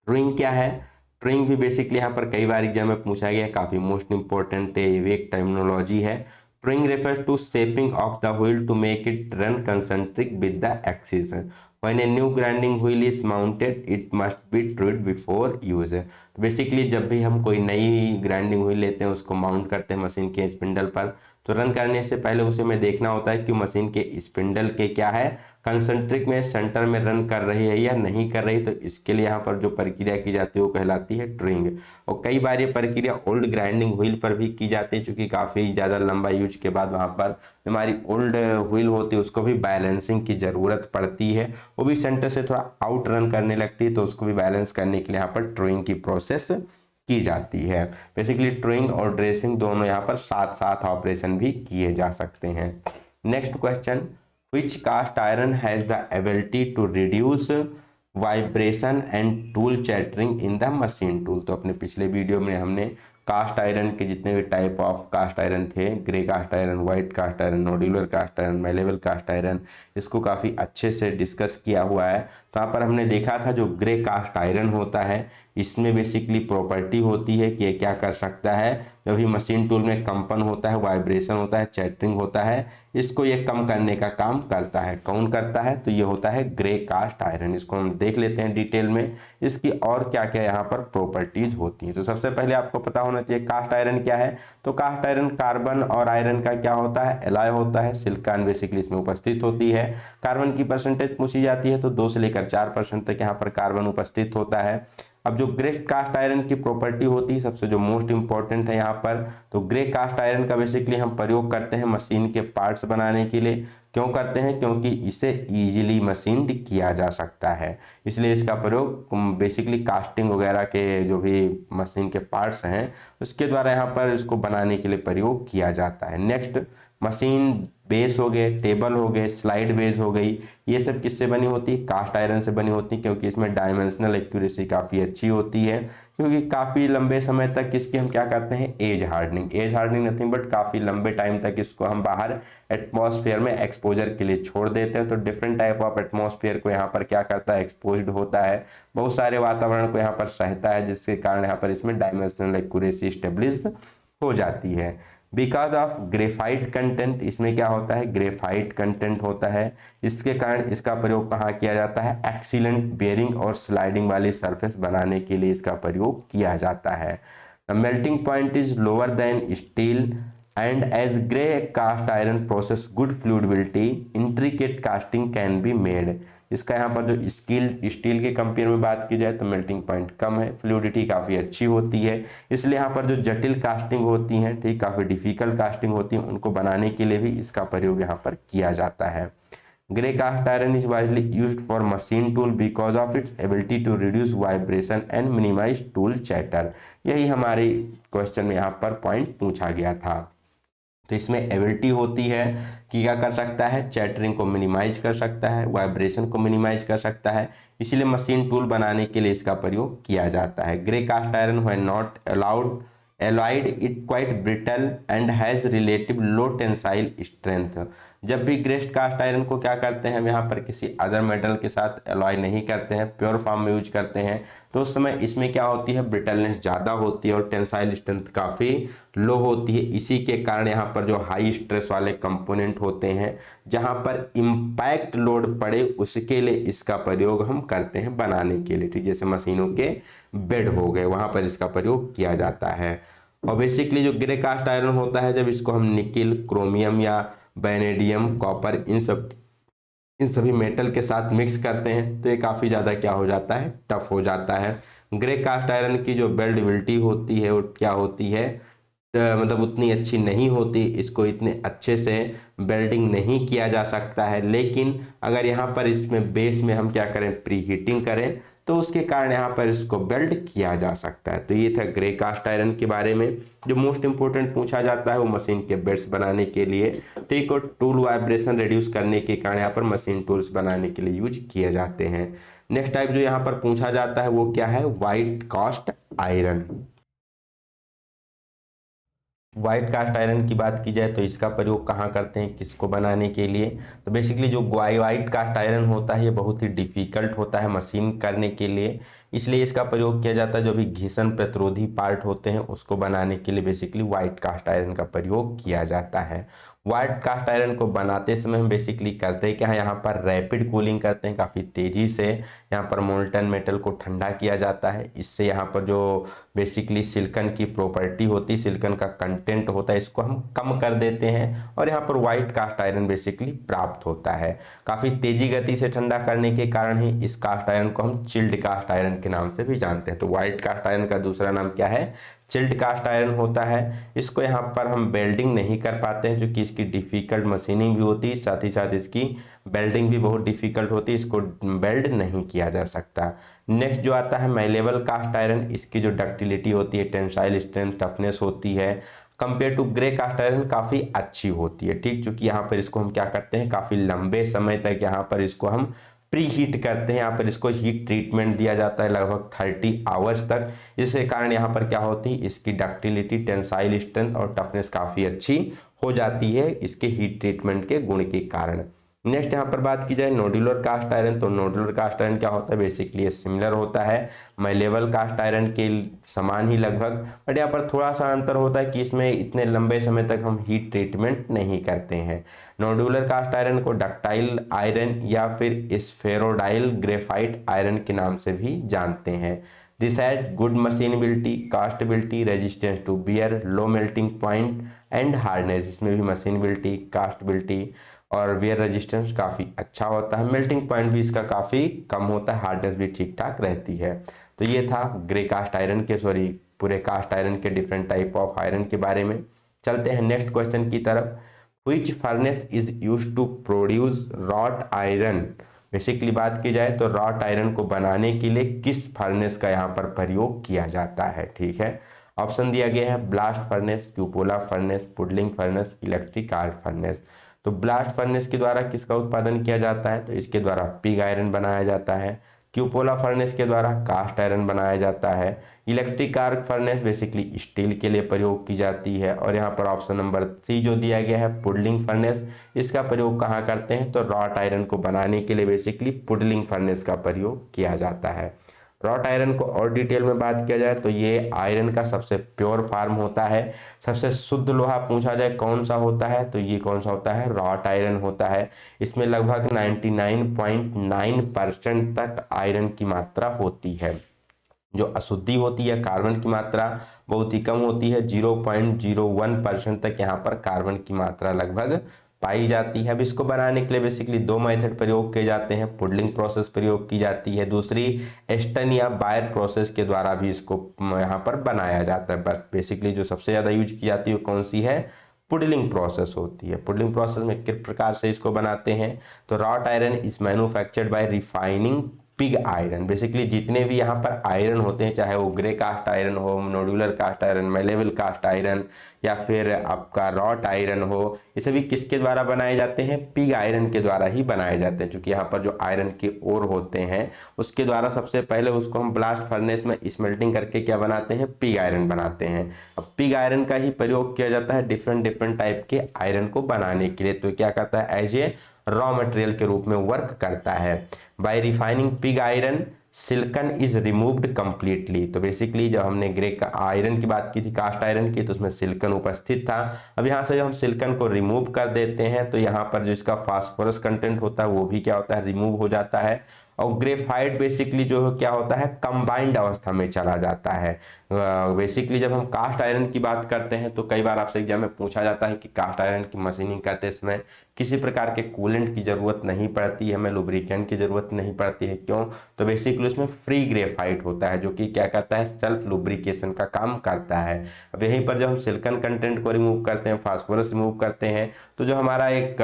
ट्रिंग क्या है, ट्रिंग भी बेसिकली यहाँ पर कई बार एग्जाम में पूछा गया, काफी मोस्ट इंपॉर्टेंट है, एक टर्मिनोलॉजी है। Truing refers to shaping of the wheel to make it run concentric with the axis. When a new grinding wheel is mounted, it must be trued before use। Basically जब भी हम कोई नई grinding wheel लेते हैं उसको mount करते हैं मशीन के स्पिंडल पर, तो रन करने से पहले उसे में देखना होता है कि मशीन के स्पिंडल के क्या है, कंसेंट्रिक में सेंटर में रन कर रही है या नहीं कर रही। तो इसके लिए यहाँ पर जो प्रक्रिया की जाती है वो कहलाती है ट्रिंग। और कई बार ये प्रक्रिया ओल्ड ग्राइंडिंग व्हील पर भी की जाती है, चूँकि काफ़ी ज़्यादा लंबा यूज के बाद वहाँ पर हमारी ओल्ड व्हील होती है उसको भी बैलेंसिंग की ज़रूरत पड़ती है, वो भी सेंटर से थोड़ा आउट रन करने लगती है, तो उसको भी बैलेंस करने के लिए यहाँ पर ट्रिंग की प्रोसेस की जाती है। बेसिकली ट्रिंग और ड्रेसिंग दोनों यहाँ पर साथ साथ ऑपरेशन भी किए जा सकते हैं। Next question, which cast iron has the ability to reduce vibration and tool chattering in the machine tool. तो अपने पिछले वीडियो में हमने कास्ट आयरन के जितने भी टाइप ऑफ कास्ट आयरन थे, grey cast iron, white cast iron, nodular cast iron, malleable cast iron, इसको काफ़ी अच्छे से डिस्कस किया हुआ है। तो यहाँ पर हमने देखा था जो ग्रे कास्ट आयरन होता है इसमें बेसिकली प्रॉपर्टी होती है कि ये क्या कर सकता है, जब भी मशीन टूल में कंपन होता है, वाइब्रेशन होता है, चैटरिंग होता है, इसको ये कम करने का काम करता है। कौन करता है? तो ये होता है ग्रे कास्ट आयरन। इसको हम देख लेते हैं डिटेल में, इसकी और क्या क्या यहाँ पर प्रॉपर्टीज होती हैं। तो सबसे पहले आपको पता होना चाहिए कास्ट आयरन क्या है। तो कास्ट आयरन कार्बन और आयरन का क्या होता है? एलॉय होता है। सिलिकॉन बेसिकली इसमें उपस्थित होती है। कार्बन की परसेंटेज पूछी जाती है तो 2 से लेकर 4% तक यहाँ पर कार्बन उपस्थित होता है। अब जो ग्रे कास्ट आयरन की प्रॉपर्टी होती है, सबसे जो मोस्ट इंपॉर्टेंट है यहाँ पर, तो ग्रे कास्ट आयरन का बेसिकली हम प्रयोग करते हैं मशीन के पार्ट्स बनाने के लिए। क्यों करते हैं? क्योंकि इसे इजीली मशीन्ड किया जा सकता है, इसलिए इसका प्रयोग बेसिकली कास्टिंग वगैरह के जो भी मशीन के पार्ट्स हैं उसके द्वारा यहाँ पर इसको बनाने के लिए प्रयोग किया जाता है। नेक्स्ट, मशीन बेस हो गए, टेबल हो गए, स्लाइड बेस हो गई, ये सब किससे बनी होती है? कास्ट आयरन से बनी होती है, क्योंकि इसमें डायमेंशनल एक्यूरेसी काफ़ी अच्छी होती है। क्योंकि काफ़ी लंबे समय तक इसकी हम क्या करते हैं? As hardening. As hardening nothing but काफ़ी लंबे टाइम तक इसको हम बाहर एटमॉस्फेयर में एक्सपोजर के लिए छोड़ देते हैं। तो डिफरेंट टाइप ऑफ एटमॉस्फेयर को यहाँ पर क्या करता है? एक्सपोज्ड होता है, बहुत सारे वातावरण को यहाँ पर सहता है, जिसके कारण यहाँ पर इसमें डायमेंशनल एक्यूरेसी स्टेब्लिश हो जाती है। बिकॉज ऑफ ग्रेफाइट कंटेंट, इसमें क्या होता है? ग्रेफाइट कंटेंट होता है, इसके कारण इसका प्रयोग कहाँ किया जाता है? एक्सीलेंट बेयरिंग और स्लाइडिंग वाली सरफेस बनाने के लिए इसका प्रयोग किया जाता है। The melting point is lower than steel and as grey cast iron process good fluidity intricate casting can be made. इसका यहाँ पर जो स्टील के कंपेयर में बात की जाए तो मेल्टिंग पॉइंट कम है, फ्लूइडिटी काफ़ी अच्छी होती है, इसलिए यहाँ पर जो जटिल कास्टिंग होती हैं, ठीक, काफ़ी डिफिकल्ट कास्टिंग होती है, उनको बनाने के लिए भी इसका प्रयोग यहाँ पर किया जाता है। Grey cast iron is widely used for machine tool because of its ability to reduce vibration and minimise tool chatter. यही हमारे क्वेश्चन में यहाँ पर पॉइंट पूछा गया था। तो इसमें एबिलिटी होती है कि क्या कर सकता है? चैटरिंग को मिनिमाइज कर सकता है, वाइब्रेशन को मिनिमाइज कर सकता है, इसीलिए मशीन टूल बनाने के लिए इसका प्रयोग किया जाता है। Grey cast iron when not alloyed it quite brittle and has relative low tensile strength। जब भी ग्रे कास्ट आयरन को क्या करते हैं हम यहाँ पर किसी अदर मेटल के साथ एलॉय नहीं करते हैं, प्योर फॉर्म में यूज करते हैं, तो उस समय इसमें क्या होती है? ब्रिटलनेस ज़्यादा होती है और टेंसाइल स्ट्रेंथ काफ़ी लो होती है। इसी के कारण यहाँ पर जो हाई स्ट्रेस वाले कंपोनेंट होते हैं, जहाँ पर इम्पैक्ट लोड पड़े, उसके लिए इसका प्रयोग हम करते हैं बनाने के लिए, ठीक, जैसे मशीनों के बेड हो गए, वहाँ पर इसका प्रयोग किया जाता है। और बेसिकली जो ग्रे कास्ट आयरन होता है, जब इसको हम निकिल, क्रोमियम या वैनेडियम, कॉपर, इन सभी मेटल के साथ मिक्स करते हैं तो ये काफ़ी ज़्यादा क्या हो जाता है? टफ हो जाता है। ग्रे कास्ट आयरन की जो बेल्डेबिलिटी होती है वो क्या होती है? मतलब उतनी अच्छी नहीं होती, इसको इतने अच्छे से बेल्डिंग नहीं किया जा सकता है। लेकिन अगर यहाँ पर इसमें बेस में हम क्या करें? प्री हीटिंग करें तो उसके कारण यहाँ पर इसको बेल्ड किया जा सकता है। तो ये था ग्रे कास्ट आयरन के बारे में। जो मोस्ट इंपोर्टेंट पूछा जाता है वो मशीन के बेड्स बनाने के लिए, ठीक, और टूल वाइब्रेशन रिड्यूस करने के कारण यहाँ पर मशीन टूल्स बनाने के लिए यूज किए जाते हैं। नेक्स्ट टाइप जो यहाँ पर पूछा जाता है वो क्या है? White cast iron. White cast iron की बात की जाए तो इसका प्रयोग कहाँ करते हैं, किसको बनाने के लिए? तो बेसिकली जो व्हाइट कास्ट आयरन होता है ये बहुत ही डिफिकल्ट होता है मशीन करने के लिए, इसलिए इसका प्रयोग किया जाता है। जो भी घिसन प्रतिरोधी पार्ट होते हैं उसको बनाने के लिए बेसिकली व्हाइट कास्ट आयरन का प्रयोग किया जाता है। व्हाइट कास्ट आयरन को बनाते समय हम बेसिकली करते हैं क्या है? यहाँ पर रैपिड कूलिंग करते हैं, काफ़ी तेज़ी से यहाँ पर मोल्टन मेटल को ठंडा किया जाता है। इससे यहाँ पर जो बेसिकली सिलिकॉन की प्रॉपर्टी होती है, सिलिकॉन का कंटेंट होता है, इसको हम कम कर देते हैं और यहाँ पर व्हाइट कास्ट आयरन बेसिकली प्राप्त होता है। काफ़ी तेज़ी गति से ठंडा करने के कारण ही इस कास्ट आयरन को हम चिल्ड कास्ट आयरन के नाम से भी जानते हैं। तो व्हाइट कास्ट आयरन का दूसरा नाम क्या है? चिल्ड कास्ट आयरन होता है। इसको यहाँ पर हम बेल्डिंग नहीं कर पाते हैं, जो कि इसकी डिफिकल्ट मशीनिंग भी होती है, साथ ही साथ इसकी बेल्डिंग भी बहुत डिफिकल्ट होती है, इसको बेल्ड नहीं किया जा सकता। नेक्स्ट जो आता है मैलेबल कास्ट आयरन, इसकी जो डक्टिलिटी होती है, टेंसाइल स्ट्रेंथ, टफनेस होती है, compare to grey cast iron काफ़ी अच्छी होती है, ठीक, क्योंकि यहाँ पर इसको हम क्या करते हैं? काफ़ी लंबे समय तक यहाँ पर इसको हम प्री हीट करते हैं, यहाँ पर इसको हीट ट्रीटमेंट दिया जाता है लगभग 30 आवर्स तक। इसके कारण यहाँ पर क्या होती है? इसकी डक्टिलिटी, टेंसाइल स्ट्रेंथ और टफनेस काफ़ी अच्छी हो जाती है इसके हीट ट्रीटमेंट के गुण के कारण। नेक्स्ट यहाँ पर बात की जाए नोडुलर कास्ट आयरन, तो नोडुलर कास्ट आयरन क्या होता है, बेसिकली ये सिमिलर होता है मैलेबल कास्ट आयरन के समान ही लगभग, बट यहाँ पर थोड़ा सा अंतर होता है कि इसमें इतने लंबे समय तक हम हीट ट्रीटमेंट नहीं करते हैं। नोडुलर कास्ट आयरन को डक्टाइल आयरन या फिर स्फेरोडाइल ग्रेफाइट आयरन के नाम से भी जानते हैं। This has good machinability, castability, resistance to wear, low melting point and hardness. इसमें भी मशीनबिलिटी, कास्टबिलिटी और वेयर रेजिस्टेंस काफ़ी अच्छा होता है, मेल्टिंग पॉइंट भी इसका काफ़ी कम होता है, हार्डनेस भी ठीक ठाक रहती है। तो ये था ग्रे कास्ट आयरन के पूरे कास्ट आयरन के डिफरेंट टाइप ऑफ आयरन के बारे में। चलते हैं नेक्स्ट क्वेश्चन की तरफ। Which furnace is used to produce wrought iron. Basically बात की जाए तो रॉट आयरन को बनाने के लिए किस फर्नेस का यहाँ पर प्रयोग किया जाता है, ठीक है। ऑप्शन दिया गया है blast furnace, cupola furnace, puddling furnace, electric arc furnace. तो ब्लास्ट फर्नेस के द्वारा किसका उत्पादन किया जाता है, तो इसके द्वारा पिग आयरन बनाया जाता है। क्यूपोला फर्नेस के द्वारा कास्ट आयरन बनाया जाता है। Electric arc furnace basically steel के लिए प्रयोग की जाती है। और यहाँ पर ऑप्शन नंबर 3 जो दिया गया है पुडलिंग फर्नेस, इसका प्रयोग कहाँ करते हैं, तो रॉट आयरन को बनाने के लिए बेसिकली पुडलिंग फर्नेस का प्रयोग किया जाता है। रॉट आयरन को और डिटेल में बात किया जाए तो ये आयरन का सबसे प्योर फॉर्म होता है। सबसे शुद्ध लोहा पूछा जाए कौन सा होता है, तो ये कौन सा होता है, रॉट आयरन होता है। इसमें लगभग 99.9% तक आयरन की मात्रा होती है। जो अशुद्धि होती है, कार्बन की मात्रा बहुत ही कम होती है, 0.01% तक यहाँ पर कार्बन की मात्रा लगभग पाई जाती है। अब इसको बनाने के लिए बेसिकली दो मेथड प्रयोग किए जाते हैं। पुडलिंग प्रोसेस प्रयोग की जाती है, दूसरी एस्टन या बायर प्रोसेस के द्वारा भी इसको यहाँ पर बनाया जाता है। बट बेसिकली जो सबसे ज़्यादा यूज की जाती है वो कौन सी है, पुडलिंग प्रोसेस होती है। पुडलिंग प्रोसेस में किस प्रकार से इसको बनाते हैं, तो wrought iron is manufactured by refining pig iron. Basically जितने भी यहाँ पर आयरन होते हैं, चाहे वो ग्रे कास्ट आयरन हो, nodular cast iron, malleable cast iron या फिर आपका रॉट आयरन हो, ये सभी किसके द्वारा बनाए जाते हैं, पिग आयरन के द्वारा ही बनाए जाते हैं। क्योंकि यहाँ पर जो आयरन के ओर होते हैं उसके द्वारा सबसे पहले उसको हम ब्लास्ट फर्नेस में स्मेल्टिंग करके क्या बनाते हैं, पिग आयरन बनाते हैं। अब पिग आयरन का ही प्रयोग किया जाता है डिफरेंट टाइप के आयरन को बनाने के लिए। तो क्या करता है, एज ए रॉ मटेरियल के रूप में वर्क करता है। By refining pig iron silicon is removed completely. तो बेसिकली जब हमने ग्रे का आयरन की बात की थी, कास्ट आयरन की, तो उसमें सिलिकॉन उपस्थित था। अब यहाँ से जब हम सिलिकॉन को रिमूव कर देते हैं तो यहाँ पर जो इसका फास्फोरस कंटेंट होता है वो भी क्या होता है, रिमूव हो जाता है। और ग्रेफाइट बेसिकली जो क्या होता है, कंबाइंड अवस्था में चला जाता है। बेसिकली जब हम कास्ट आयरन की बात करते हैं तो कई बार आपसे एग्जाम में पूछा जाता है कि कास्ट आयरन की मशीनिंग करते समय किसी प्रकार के कूलेंट की ज़रूरत नहीं पड़ती है, हमें लुब्रिकेंट की ज़रूरत नहीं पड़ती है। क्यों, तो बेसिकली उसमें फ्री ग्रेफाइट होता है जो कि क्या करता है, सेल्फ लुब्रिकेशन का काम करता है। अब यहीं पर जब हम सिलिकॉन कंटेंट को रिमूव करते हैं, फास्फोरस रिमूव करते हैं, तो जो हमारा एक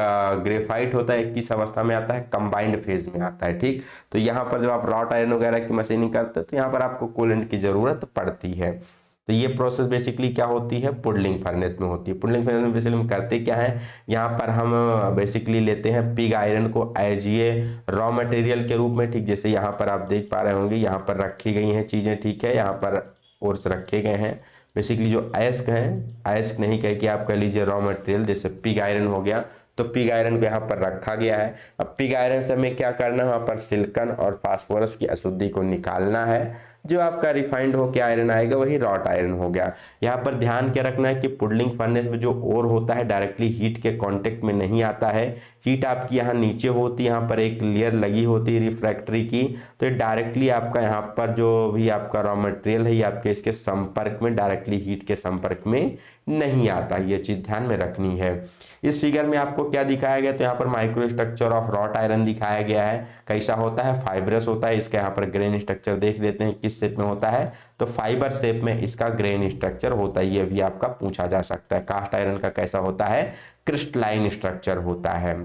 ग्रेफाइट होता है किस अवस्था में आता है, कंबाइंड फेज में आता है। ठीक, तो यहाँ पर जब आप रॉट आयरन वगैरह की मशीनिंग करते हैं तो यहाँ पर आपको कूलेंट की ज़रूरत पड़ती है। तो ये प्रोसेस बेसिकली क्या होती है, पुडलिंग फर्नेस में होती है। पुडलिंग फर्नेस में बेसिकली हम करते क्या है, यहाँ पर हम बेसिकली लेते हैं पिग आयरन को एज ए रॉ मटेरियल के रूप में। ठीक, जैसे यहाँ पर आप देख पा रहे होंगे, यहाँ पर रखी गई हैं चीज़ें, ठीक है, यहाँ पर ओर्स रखे गए हैं। बेसिकली जो एस्क है, एस्क नहीं कह के आप कह लीजिए रॉ मटेरियल, जैसे पिग आयरन हो गया, तो पिग आयरन को यहाँ पर रखा गया है। अब पिग आयरन से हमें क्या करना है, वहाँ पर सिलिकॉन और फास्फोरस की अशुद्धि को निकालना है। जो आपका रिफाइंड होकर आयरन आएगा वही रॉट आयरन हो गया। यहाँ पर ध्यान क्या रखना है कि पुडलिंग फर्नेस में जो ओर होता है डायरेक्टली हीट के कांटेक्ट में नहीं आता है। हीट आपकी यहाँ नीचे होती है, यहाँ पर एक लेयर लगी होती है रिफ्रैक्टरी की, तो ये डायरेक्टली आपका यहाँ पर जो भी आपका रॉ मटेरियल है ये आपके इसके संपर्क में, डायरेक्टली हीट के संपर्क में नहीं आता। ये चीज़ ध्यान में रखनी है। इस फिगर में आपको क्या दिखाया गया, तो यहाँ पर micro structure of wrought iron दिखाया गया है। कैसा होता है, फाइब्रस होता है। इसका यहाँ पर ग्रेन स्ट्रक्चर देख लेते हैं किस शेप में होता है, तो फाइबर शेप में इसका ग्रेन स्ट्रक्चर होता है। ये भी आपका पूछा जा सकता है। कास्ट आयरन का कैसा होता है, क्रिस्टलाइन स्ट्रक्चर होता है।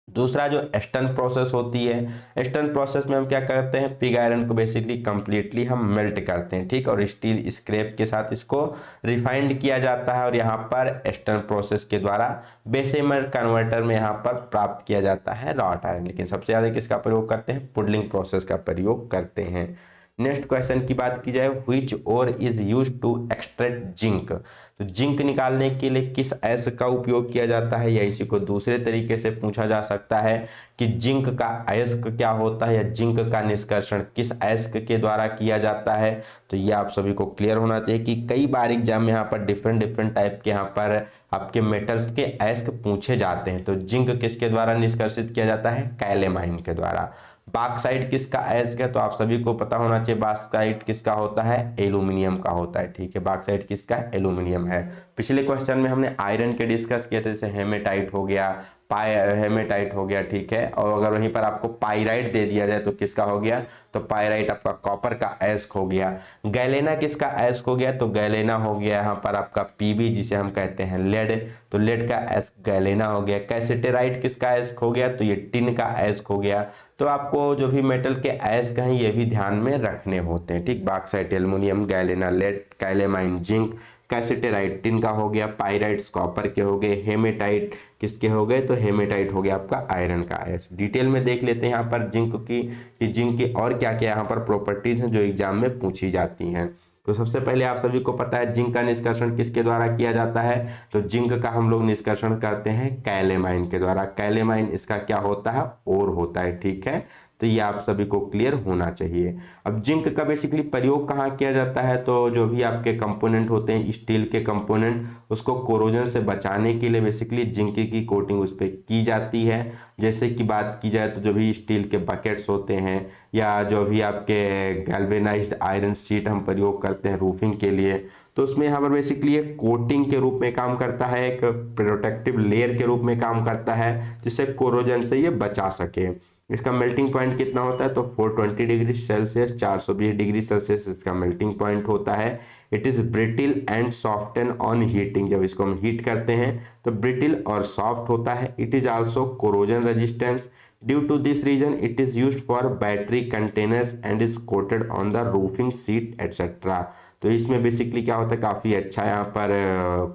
दूसरा जो एस्टन प्रोसेस होती है, एस्टन प्रोसेस में हम क्या करते हैं, पिग आयरन को बेसिकली कंप्लीटली हम मेल्ट करते हैं। ठीक, और स्टील स्क्रैप के साथ इसको रिफाइंड किया जाता है और यहाँ पर एस्टन प्रोसेस के द्वारा बेसेमर कन्वर्टर में यहाँ पर प्राप्त किया जाता है रॉट आयरन। लेकिन सबसे ज़्यादा किसका प्रयोग करते हैं, पुडलिंग प्रोसेस का प्रयोग करते हैं। नेक्स्ट क्वेश्चन की बात की जाए, which ore is used to extract zinc, तो जिंक निकालने के लिए किस अयस्क का उपयोग किया जाता है, या इसी को दूसरे तरीके से पूछा जा सकता है कि जिंक का अयस्क क्या होता है, या जिंक का निष्कर्षण किस अयस्क के द्वारा किया जाता है। तो ये आप सभी को क्लियर होना चाहिए कि कई बार एग्जाम में यहाँ पर डिफरेंट टाइप के यहाँ पर आपके मेटल्स के अयस्क पूछे जाते हैं। तो जिंक किसके द्वारा निष्कर्षित किया जाता है, कैलेमाइन के द्वारा। बॉक्साइट किसका अयस्क है, तो आप सभी को पता होना चाहिए बॉक्साइट किसका होता है, एल्यूमिनियम का होता है। ठीक है, बॉक्साइट किसका, एल्यूमिनियम है। पिछले क्वेश्चन में हमने आयरन के डिस्कस किए थे, जैसे हेमेटाइट हो गया, हेमेटाइट हो गया। ठीक है, और अगर वहीं पर आपको पाइराइट दे दिया जाए तो किसका हो गया, तो पाइराइट आपका कॉपर का अयस्क हो गया। गैलेना किसका अयस्क हो गया, तो गैलेना हो गया यहाँ पर आपका पीबी, जिसे हम कहते हैं लेड, तो लेड का अयस्क गैलेना हो गया। कैसेटेराइट किसका अयस्क हो गया, तो ये टिन का अयस्क हो गया। तो आपको जो भी मेटल के अयस्क हैं ये भी ध्यान में रखने होते हैं। ठीक, bauxite aluminium, galena lead, calamine zinc, cassiterite tin का हो गया, पाइराइट्स कॉपर के हो गए, हेमेटाइट किसके हो गए, तो हेमेटाइट हो गया आपका आयरन का अयस्क। डिटेल में देख लेते हैं यहाँ पर जिंक की कि जिंक की और क्या क्या यहाँ पर प्रॉपर्टीज हैं जो एग्जाम में पूछी जाती हैं। तो सबसे पहले आप सभी को पता है जिंक का निष्कर्षण किसके द्वारा किया जाता है, तो जिंक का हम लोग निष्कर्षण करते हैं कैलेमाइन के द्वारा। कैलेमाइन इसका क्या होता है, ओर होता है। ठीक है, तो ये आप सभी को क्लियर होना चाहिए। अब जिंक का बेसिकली प्रयोग कहाँ किया जाता है, तो जो भी आपके कंपोनेंट होते हैं स्टील के कंपोनेंट, उसको कोरोजन से बचाने के लिए बेसिकली जिंक की कोटिंग उस पर की जाती है। जैसे कि बात की जाए तो जो भी स्टील के बकेट्स होते हैं, या जो भी आपके गैल्वेनाइज्ड आयरन शीट हम प्रयोग करते हैं रूफिंग के लिए, तो उसमें यहाँ पर बेसिकली एक कोटिंग के रूप में काम करता है, एक प्रोटेक्टिव लेयर के रूप में काम करता है, जिससे कोरोजन से ये बचा सके। इसका मेल्टिंग पॉइंट कितना होता है, तो 420 डिग्री सेल्सियस, 420 डिग्री सेल्सियस इसका मेल्टिंग पॉइंट होता है। It is brittle and soften on heating, जब इसको हम हीट करते हैं तो ब्रिटिल और सॉफ्ट होता है। It is also corrosion resistance, due to this reason it is used for battery containers and is coated on the roofing sheet etcetera. तो इसमें बेसिकली क्या होता है, काफ़ी अच्छा यहाँ पर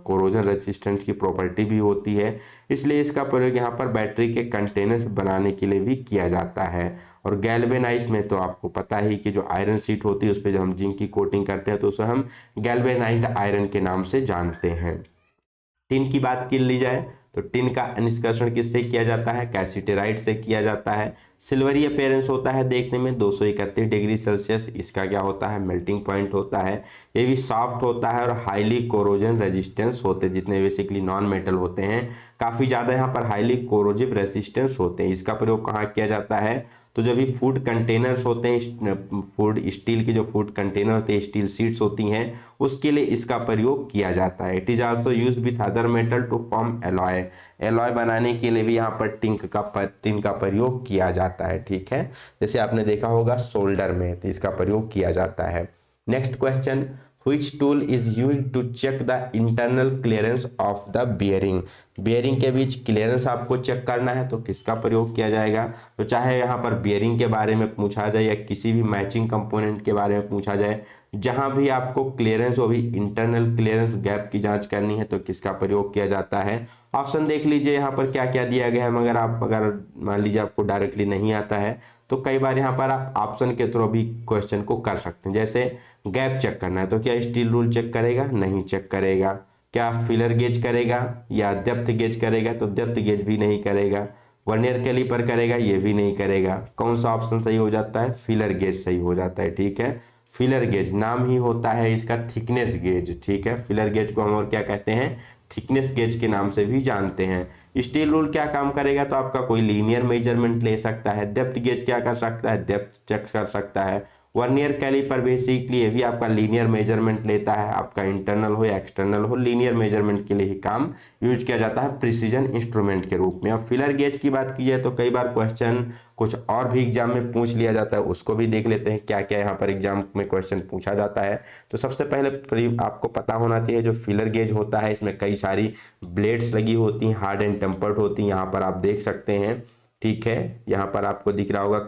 कोरोजन रेजिस्टेंस की प्रॉपर्टी भी होती है, इसलिए इसका प्रयोग यहाँ पर बैटरी के कंटेनर्स बनाने के लिए भी किया जाता है। और गैल्वेनाइज में तो आपको पता ही कि जो आयरन शीट होती है उस पर जब हम जिंक की कोटिंग करते हैं तो उसे हम गैल्वेनाइज्ड आयरन के नाम से जानते हैं। टिन की बात की ली जाए तो टिन का निष्कर्षण किससे किया जाता है, कैसिटेराइट से किया जाता है। सिल्वरी अपीयरेंस होता है देखने में, 231 डिग्री सेल्सियस इसका क्या होता है, मेल्टिंग पॉइंट होता है। ये भी सॉफ्ट होता है और हाईली कोरोजन रेजिस्टेंस होते हैं, जितने बेसिकली नॉन मेटल होते हैं काफ़ी ज़्यादा यहाँ पर हाईली कोरोजिव रेजिस्टेंस होते हैं। इसका प्रयोग कहाँ किया जाता है, तो जो भी फूड कंटेनर्स होते हैं, फूड स्टील के जो फूड कंटेनर होते हैं, स्टील शीट्स होती हैं, उसके लिए इसका प्रयोग किया जाता है। It is also use with other metal to form alloy, alloy बनाने के लिए भी यहाँ पर टिन का प्रयोग किया जाता है। ठीक है, जैसे आपने देखा होगा सोल्डर में, तो इसका प्रयोग किया जाता है। Next question, which tool is used to check the internal clearance of the bearing, bearing के बीच क्लियरेंस आपको चेक करना है तो किसका प्रयोग किया जाएगा, तो चाहे यहाँ पर बेयरिंग के बारे में पूछा जाए या किसी भी मैचिंग कंपोनेंट के बारे में पूछा जाए, जहां भी आपको क्लियरेंस वो भी इंटरनल क्लियरेंस गैप की जांच करनी है तो किसका प्रयोग किया जाता है। ऑप्शन देख लीजिए यहाँ पर क्या क्या दिया गया है, मगर अगर मान लीजिए आपको डायरेक्टली नहीं आता है तो कई बार यहाँ पर आप ऑप्शन के थ्रू भी क्वेश्चन को कर सकते हैं। जैसे गैप चेक करना है तो क्या स्टील रूल चेक करेगा, नहीं चेक करेगा। क्या फिलर गेज करेगा या डेप्थ गेज करेगा, तो डेप्थ गेज भी नहीं करेगा। वर्नियर कैलिपर करेगा, ये भी नहीं करेगा। कौन सा ऑप्शन सही हो जाता है, फिलर गेज सही हो जाता है। ठीक है, फिलर गेज नाम ही होता है इसका थिकनेस गेज। ठीक है, फिलर गेज को हम और क्या कहते हैं, थिकनेस गेज के नाम से भी जानते हैं। स्टील रूल क्या काम करेगा, तो आपका कोई लीनियर मेजरमेंट ले सकता है। डेप्थ गेज क्या कर सकता है, डेप्थ चेक कर सकता है। वर्नियर कैलिपर बेसिकली ये भी आपका लीनियर मेजरमेंट लेता है, आपका इंटरनल हो या एक्सटर्नल हो, लीनियर मेजरमेंट के लिए ही काम यूज किया जाता है प्रिसीजन इंस्ट्रूमेंट के रूप में। अब फिलर गेज की बात की जाए तो कई बार क्वेश्चन कुछ और भी एग्जाम में पूछ लिया जाता है, उसको भी देख लेते हैं क्या क्या यहाँ पर एग्जाम में क्वेश्चन पूछा जाता है। तो सबसे पहले आपको पता होना चाहिए जो फिलर गेज होता है इसमें कई सारी ब्लेड्स लगी होती हैं, हार्ड एंड टेम्पर्ड होती हैं, यहाँ पर आप देख सकते हैं। ठीक है, यहाँ पर आपको दिख रहा होगा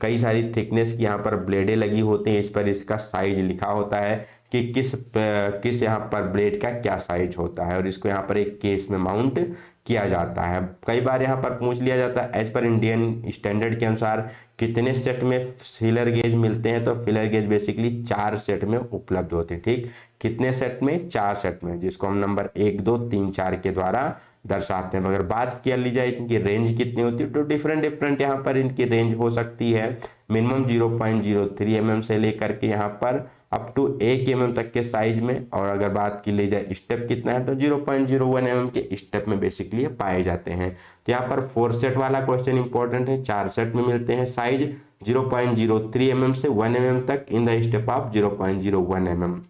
कई सारी थिकनेस की यहाँ पर ब्लेडें लगी होती हैं, इस पर इसका साइज लिखा होता है कि किस यहाँ पर ब्लेड का क्या साइज होता है, और इसको यहाँ पर एक केस में माउंट किया जाता है। कई बार यहाँ पर पूछ लिया जाता है एज पर इंडियन स्टैंडर्ड के अनुसार कितने सेट में फिलर गेज मिलते हैं, तो फिलर गेज बेसिकली 4 सेट में उपलब्ध होते हैं। ठीक, कितने सेट में? 4 सेट में, जिसको हम नंबर 1 2 3 4 के द्वारा दर्शाते हैं। अगर बात किया ली जाए इनकी रेंज कितनी होती है, तो डिफरेंट यहाँ पर इनकी रेंज हो सकती है। मिनिमम 0.03 mm से लेकर के यहाँ पर अप टू 1 mm तक के साइज में। और अगर बात की ली जाए स्टेप कितना है, तो 0.01 mm के स्टेप में बेसिकली पाए जाते हैं। तो यहाँ पर 4 सेट वाला क्वेश्चन इंपॉर्टेंट है। 4 सेट में मिलते हैं साइज 0.03 mm से 1 mm तक in the step of 0.01 mm।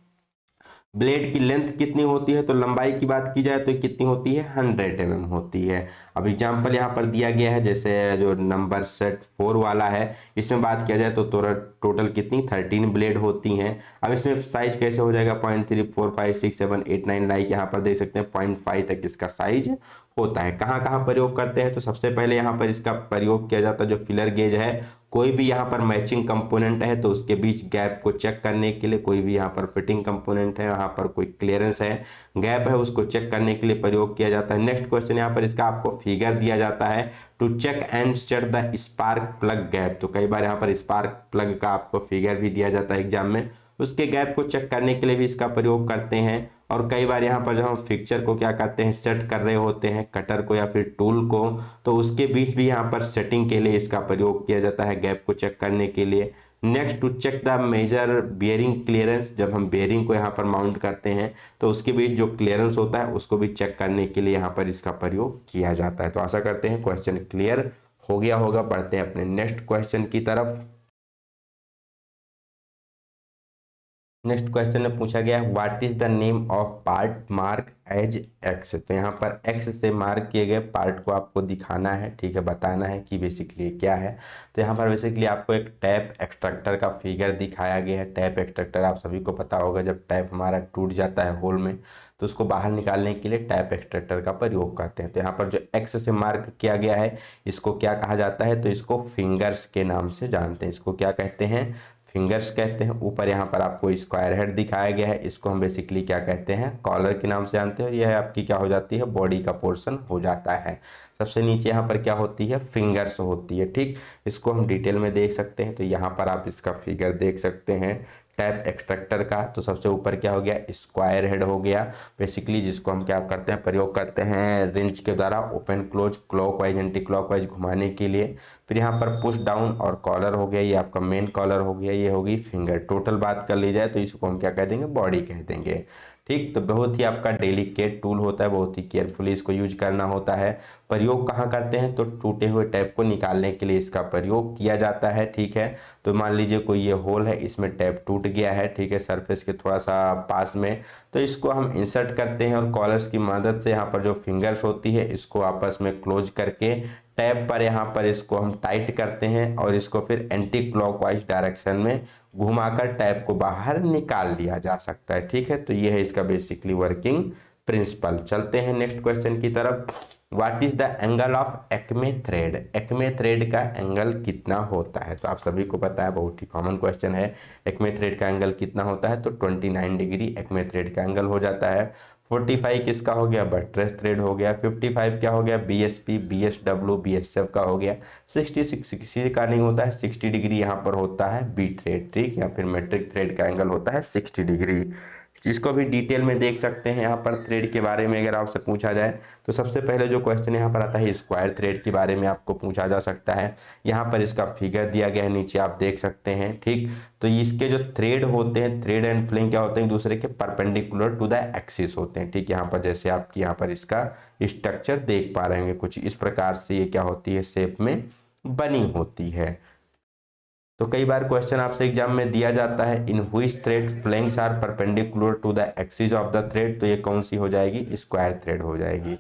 Blade की लेंथ कितनी होती है, तो लंबाई की बात की जाए तो कितनी होती है, 100 mm होती है। अब एग्जाम्पल यहाँ पर दिया गया है, जैसे जो नंबर सेट 4 वाला है, इसमें बात किया जाए तो टोटल कितनी 13 ब्लेड होती हैं। अब इसमें साइज कैसे हो जाएगा, 0.3 4 5 6 7 8 9 लाइक यहाँ पर देख सकते हैं 0.5 तक इसका साइज होता है। कहाँ कहाँ प्रयोग करते हैं, तो सबसे पहले यहाँ पर इसका प्रयोग किया जाता है जो फिलर गेज है, कोई भी यहाँ पर मैचिंग कंपोनेंट है तो उसके बीच गैप को चेक करने के लिए, कोई भी यहाँ पर फिटिंग कंपोनेंट है, यहाँ पर कोई क्लियरेंस है, गैप है, उसको चेक करने के लिए प्रयोग किया जाता है। नेक्स्ट क्वेश्चन यहाँ पर इसका आपको फिगर दिया जाता है to check and set the spark plug gap. तो कई बार यहाँ पर स्पार्क प्लग का आपको फिगर भी दिया जाता है एग्जाम में, उसके गैप को चेक करने के लिए भी इसका प्रयोग करते हैं। और कई बार यहाँ पर जब हम फिक्चर को क्या करते हैं, सेट कर रहे होते हैं कटर को या फिर टूल को, तो उसके बीच भी यहाँ पर सेटिंग के लिए इसका प्रयोग किया जाता है गैप को चेक करने के लिए। Next to check the major bearing clearance, जब हम बियरिंग को यहाँ पर माउंट करते हैं तो उसके बीच जो क्लियरेंस होता है उसको भी चेक करने के लिए यहाँ पर इसका प्रयोग किया जाता है। तो आशा करते हैं क्वेश्चन क्लियर हो गया होगा। बढ़ते हैं अपने नेक्स्ट क्वेश्चन की तरफ। नेक्स्ट क्वेश्चन में पूछा गया है what is the name of part mark as X. तो यहाँ पर एक्स से मार्क किए गए पार्ट को आपको दिखाना है, ठीक है, बताना है कि बेसिकली क्या है। तो यहाँ पर बेसिकली आपको एक टैप एक्सट्रैक्टर का फिगर दिखाया गया है। टैप एक्सट्रैक्टर आप सभी को पता होगा, जब टैप हमारा टूट जाता है होल में तो उसको बाहर निकालने के लिए टैप एक्सट्रैक्टर का प्रयोग करते हैं। तो यहाँ पर जो एक्स से मार्क किया गया है इसको क्या कहा जाता है, तो इसको फिंगर्स के नाम से जानते हैं। इसको क्या कहते हैं, फिंगर्स कहते हैं। ऊपर यहाँ पर आपको स्क्वायर हेड दिखाया गया है, इसको हम बेसिकली क्या कहते हैं, कॉलर के नाम से जानते हैं। और यह आपकी क्या हो जाती है, बॉडी का पोर्शन हो जाता है। सबसे नीचे यहाँ पर क्या होती है, फिंगर्स होती है। ठीक, इसको हम डिटेल में देख सकते हैं। तो यहाँ पर आप इसका फिगर देख सकते हैं टैप एक्सट्रैक्टर का। तो सबसे ऊपर क्या हो गया, स्क्वायर हेड हो गया बेसिकली, जिसको हम क्या करते हैं, प्रयोग करते हैं रिंच के द्वारा open close clockwise anti clockwise घुमाने के लिए। फिर यहाँ पर पुश डाउन और कॉलर हो गया, ये आपका मेन कॉलर हो गया, ये होगी फिंगर। टोटल बात कर ली जाए तो इसको हम क्या कह देंगे, बॉडी कह देंगे। ठीक, तो बहुत ही आपका डेलिकेट टूल होता है, बहुत ही केयरफुली इसको यूज करना होता है। प्रयोग कहाँ करते हैं, तो टूटे हुए टैप को निकालने के लिए इसका प्रयोग किया जाता है। ठीक है, तो मान लीजिए कोई ये होल है, इसमें टैप टूट गया है, ठीक है, सरफेस के थोड़ा सा पास में, तो इसको हम इंसर्ट करते हैं और कॉलर्स की मदद से यहाँ पर जो फिंगर्स होती है इसको आपस में क्लोज करके टैप पर यहाँ पर इसको हम टाइट करते हैं और इसको फिर एंटी क्लॉकवाइज डायरेक्शन में घुमाकर टैप को बाहर निकाल लिया जा सकता है। ठीक है, तो ये है इसका बेसिकली वर्किंग प्रिंसिपल। चलते हैं नेक्स्ट क्वेश्चन की तरफ। What is the angle of Acme thread. Acme thread का एंगल कितना होता है, तो आप सभी को पता है, बहुत ही कॉमन क्वेश्चन है। एक्मे थ्रेड का एंगल कितना होता है, तो 29 डिग्री एक्मे थ्रेड का एंगल हो जाता है। 45 किसका हो गया, बट्रेस थ्रेड हो गया। 55 क्या हो गया, बीएसपी बीएसडब्ल्यू बीएसएफ का हो गया। 66 किसी का नहीं होता है, 60 डिग्री यहाँ पर होता है बी थ्रेड। ठीक, या फिर मेट्रिक थ्रेड का एंगल होता है 60 डिग्री। इसको भी डिटेल में देख सकते हैं। यहाँ पर थ्रेड के बारे में अगर आपसे पूछा जाए तो सबसे पहले जो क्वेश्चन यहाँ पर आता है स्क्वायर थ्रेड के बारे में आपको पूछा जा सकता है। यहाँ पर इसका फिगर दिया गया है, नीचे आप देख सकते हैं। ठीक, तो इसके जो थ्रेड होते हैं, थ्रेड एंड फ्लिंग क्या होते हैं, एक दूसरे के परपेंडिकुलर टू द एक्सिस होते हैं। ठीक, यहाँ पर जैसे आप यहाँ पर इसका स्ट्रक्चर देख पा रहे हैं, कुछ इस प्रकार से ये क्या होती है, शेप में बनी होती है। तो कई बार क्वेश्चन आपसे एग्जाम में दिया जाता है in which thread flanks are perpendicular to the axis of the thread, तो ये कौन सी हो जाएगी, स्क्वायर थ्रेड हो जाएगी।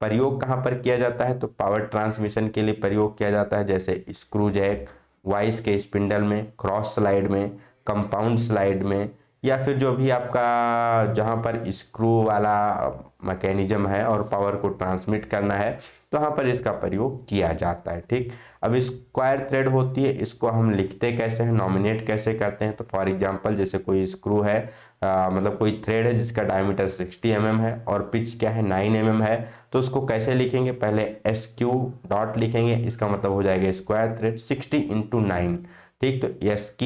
प्रयोग कहाँ पर किया जाता है, तो पावर ट्रांसमिशन के लिए प्रयोग किया जाता है, जैसे स्क्रू जैक, वाइस के स्पिंडल में, क्रॉस स्लाइड में, कंपाउंड स्लाइड में, या फिर जो भी आपका जहाँ पर स्क्रू वाला मैकेनिज्म है और पावर को ट्रांसमिट करना है तो वहाँ पर इसका प्रयोग किया जाता है। ठीक, अब स्क्वायर थ्रेड होती है, इसको हम लिखते कैसे हैं, नॉमिनेट कैसे करते हैं, तो फॉर एग्जांपल जैसे कोई स्क्रू है मतलब कोई थ्रेड है जिसका डायमीटर 60 mm है और पिच क्या है 9 mm है, तो उसको कैसे लिखेंगे, पहले एस क्यू डॉट लिखेंगे, इसका मतलब हो जाएगा स्क्वायर थ्रेड 60 इंटू 9। ठीक, तो एस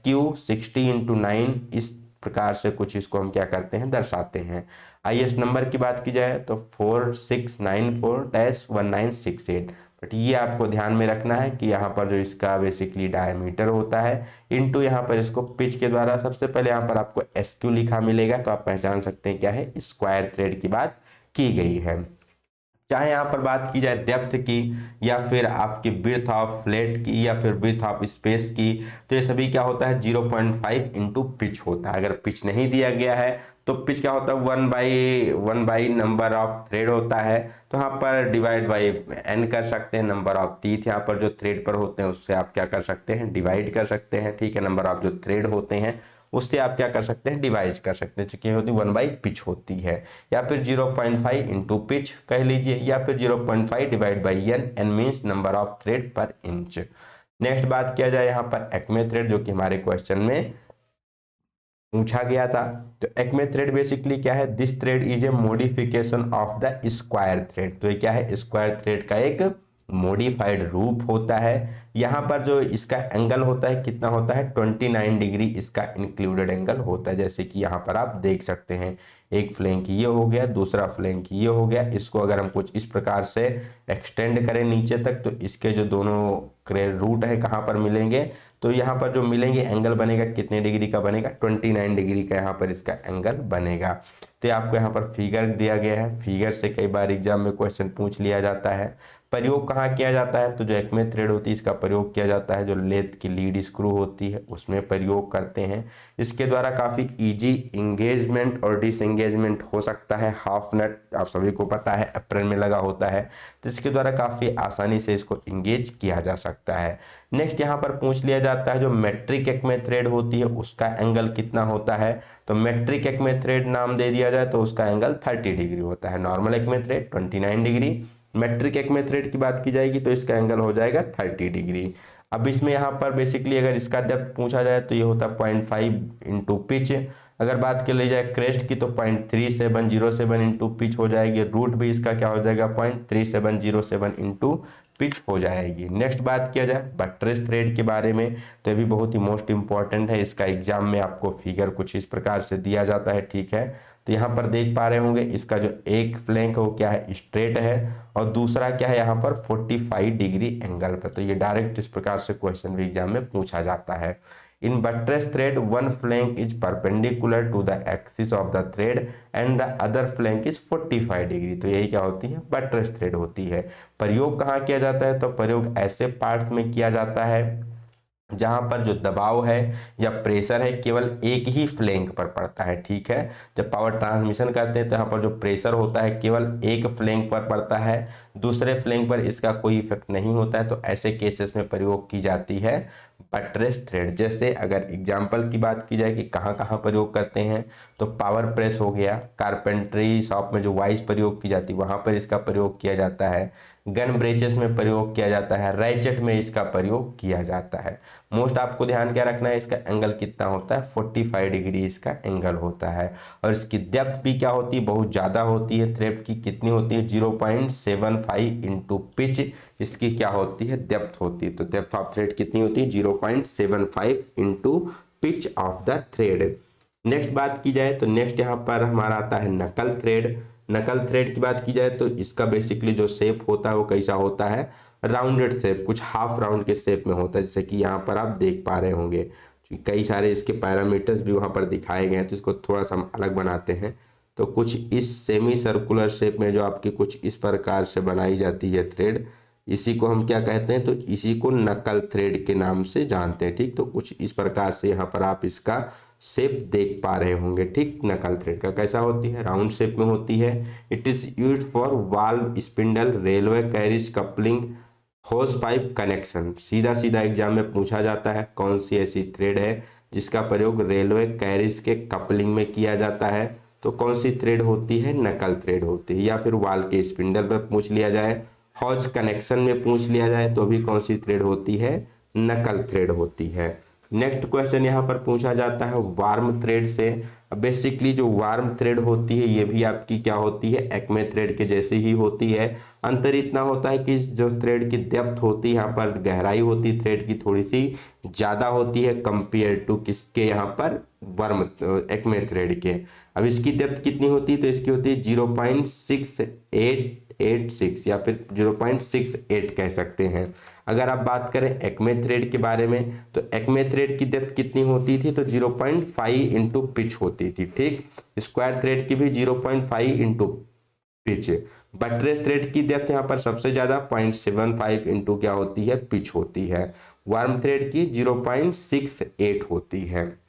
क्यू 60 इंटू 9, इस प्रकार से कुछ इसको हम क्या करते हैं, दर्शाते हैं। आईएस नंबर की बात की जाए तो 4694-1968, बट ये आपको ध्यान में रखना है कि यहाँ पर जो इसका बेसिकली डायमीटर होता है इनटू यहाँ पर इसको पिच के द्वारा, सबसे पहले यहाँ पर आपको एस क्यू लिखा मिलेगा, तो आप पहचान सकते हैं क्या है, स्क्वायर थ्रेड की बात की गई है। चाहे यहाँ पर बात की जाए डेप्थ की या फिर आपकी विड्थ ऑफ फ्लेट की या फिर विड्थ ऑफ स्पेस की, तो ये सभी क्या होता है 0.5 इंटू पिच होता है। अगर पिच नहीं दिया गया है तो पिच क्या होता है 1/1 नंबर ऑफ थ्रेड होता है, तो यहाँ पर डिवाइड बाई n कर सकते हैं, नंबर ऑफ टीथ यहाँ पर जो थ्रेड पर होते हैं उससे आप क्या कर सकते हैं, डिवाइड कर सकते हैं। ठीक है, नंबर ऑफ जो थ्रेड होते हैं उससे आप क्या कर सकते हैं, डिवाइड कर सकते हैं, चूंकि होती 1/पिच होती है, या फिर 0.5 इंटू पिच कह लीजिए, या फिर 0.5 divide by n means number of thread पर इंच। नेक्स्ट बात किया जाए यहाँ पर एक्मे थ्रेड, जो कि हमारे क्वेश्चन में पूछा गया था। तो एक्मे थ्रेड बेसिकली क्या है, this thread is a modification of the square thread. तो ये क्या है, स्क्वायर थ्रेड का एक मॉडिफाइड रूप होता है। यहाँ पर जो इसका एंगल होता है कितना होता है, 29 डिग्री इसका इंक्लूडेड एंगल होता है। जैसे कि यहाँ पर आप देख सकते हैं, एक फ्लैंक ये हो गया, दूसरा फ्लैंक ये हो गया, इसको अगर हम कुछ इस प्रकार से एक्सटेंड करें नीचे तक, तो इसके जो दोनों रूट है कहाँ पर मिलेंगे, तो यहाँ पर जो मिलेंगे एंगल बनेगा कितने डिग्री का बनेगा, 29 डिग्री का यहाँ पर इसका एंगल बनेगा। तो आपको यहाँ पर फिगर दिया गया है, फिगर से कई बार एग्जाम में क्वेश्चन पूछ लिया जाता है। प्रयोग कहाँ किया जाता है, तो जो एक्मे थ्रेड होती है इसका प्रयोग किया जाता है जो लेथ की लीड स्क्रू होती है उसमें प्रयोग करते हैं। इसके द्वारा काफ़ी इजी इंगेजमेंट और डिसएंगेजमेंट हो सकता है। हाफ नट आप सभी को पता है अप्रैल में लगा होता है, तो इसके द्वारा काफ़ी आसानी से इसको इंगेज किया जा सकता है। नेक्स्ट यहाँ पर पूछ लिया जाता है जो मेट्रिक एक्मे थ्रेड होती है उसका एंगल कितना होता है, तो मेट्रिक एक्मे थ्रेड नाम दे दिया जाए तो उसका एंगल 30 डिग्री होता है। Normal acme thread 29 degree, metric acme thread की बात की जाएगी तो इसका एंगल हो जाएगा 30 डिग्री। अब इसमें यहाँ पर बेसिकली अगर इसका डेप्थ पूछा जाए तो ये होता है 0.5 इंटू पिच। अगर बात कर ली जाए क्रेस्ट की तो 0.3707 इंटू पिच हो जाएगी। रूट भी इसका क्या हो जाएगा 0.3707 इंटू पिच हो जाएगी। नेक्स्ट बात किया जाए बट्रेस थ्रेड के बारे में, तो ये भी बहुत ही मोस्ट इंपॉर्टेंट है। इसका एग्जाम में आपको फिगर कुछ इस प्रकार से दिया जाता है, ठीक है। तो यहाँ पर देख पा रहे होंगे इसका जो एक फ्लैंक है वो क्या है, स्ट्रेट है, और दूसरा क्या है यहाँ पर 45 डिग्री एंगल पर। तो ये डायरेक्ट इस प्रकार से क्वेश्चन भी एग्जाम में पूछा जाता है। In buttress thread one flank is perpendicular to the axis of the thread and the other flank is 45 degree. तो यही क्या होती है, बट्रेस थ्रेड होती है। प्रयोग कहाँ किया जाता है, तो प्रयोग ऐसे पार्ट्स में किया जाता है जहां पर जो दबाव है या प्रेशर है केवल एक ही फ्लैंक पर पड़ता है, ठीक है। जब पावर ट्रांसमिशन करते हैं तो यहाँ पर जो प्रेशर होता है केवल एक फ्लैंक पर पड़ता है, दूसरे फ्लैंक पर इसका कोई इफेक्ट नहीं होता है। तो ऐसे केसेस में प्रयोग की जाती है बट्रेस थ्रेड। जैसे अगर एग्जाम्पल की बात की जाए कि कहाँ कहाँ प्रयोग करते हैं, तो पावर प्रेस हो गया, कारपेंट्री शॉप में जो वाइज प्रयोग की जाती है वहाँ पर इसका प्रयोग किया जाता है, गन ब्रेचेस में प्रयोग किया जाता है, रैचेट में इसका प्रयोग किया जाता है। मोस्ट आपको ध्यान क्या रखना है, इसका एंगल कितना होता है 45 डिग्री इसका एंगल होता है। और इसकी डेप्थ भी क्या होती है, बहुत ज़्यादा होती है। थ्रेड की कितनी होती है 0.75 इंटू पिच इसकी क्या होती है, डेप्थ होती है। तो डेप्थ ऑफ थ्रेड कितनी होती है 0.75 into pitch of the thread. Next बात की जाए तो नेक्स्ट यहाँ पर हमारा आता है नकल थ्रेड। नकल थ्रेड की बात की जाए तो इसका बेसिकली जो शेप होता है वो कैसा होता है, राउंडेड शेप, कुछ हाफ राउंड के शेप में होता है, जैसे कि यहाँ पर आप देख पा रहे होंगे। कई सारे इसके पैरामीटर्स भी वहाँ पर दिखाए गए हैं, तो इसको थोड़ा सा हम अलग बनाते हैं। तो कुछ इस सेमी सर्कुलर शेप में जो आपकी कुछ इस प्रकार से बनाई जाती है थ्रेड, इसी को हम क्या कहते हैं, तो इसी को नकल थ्रेड के नाम से जानते हैं, ठीक। तो कुछ इस प्रकार से यहाँ पर आप इसका शेप देख पा रहे होंगे, ठीक। नकल थ्रेड का कैसा होती है, राउंड शेप में होती है। It is used for valve, spindle, railway carriage, coupling, होस पाइप कनेक्शन। सीधा सीधा एग्जाम में पूछा जाता है कौन सी ऐसी थ्रेड है जिसका प्रयोग रेलवे कैरिज के कपलिंग में किया जाता है, तो कौन सी थ्रेड होती है, नकल थ्रेड होती है। या फिर वाल के स्पिंडल पर पूछ लिया जाए, हॉज कनेक्शन में पूछ लिया जाए तो भी कौन सी थ्रेड होती है, नकल थ्रेड होती है। नेक्स्ट क्वेश्चन यहाँ पर पूछा जाता है वार्म थ्रेड से। बेसिकली जो वार्म थ्रेड होती है ये भी आपकी क्या होती है, एक्मे थ्रेड के जैसे ही होती है। अंतर इतना होता है कि जो थ्रेड की डेप्थ होती है यहाँ पर, गहराई होती है थ्रेड की थोड़ी सी ज़्यादा होती है कंपेयर टू किसके, यहाँ पर वर्म एक्मे थ्रेड के। अब इसकी डेप्थ कितनी होती है, तो इसकी होती है 0.6886 या फिर 0.68 कह सकते हैं। अगर आप बात करें एक्मे थ्रेड के बारे में, तो एक्मे थ्रेड की डेप्थ कितनी होती थी, तो 0.5 इंटू पिच होती थी। ठीक, स्क्वायर थ्रेड की भी 0.5 इंटू पिच। बटरेस थ्रेड की डेप्थ यहाँ पर सबसे ज्यादा 0.75 इंटू क्या होती है, पिच होती है। वार्म थ्रेड की 0.68 होती है।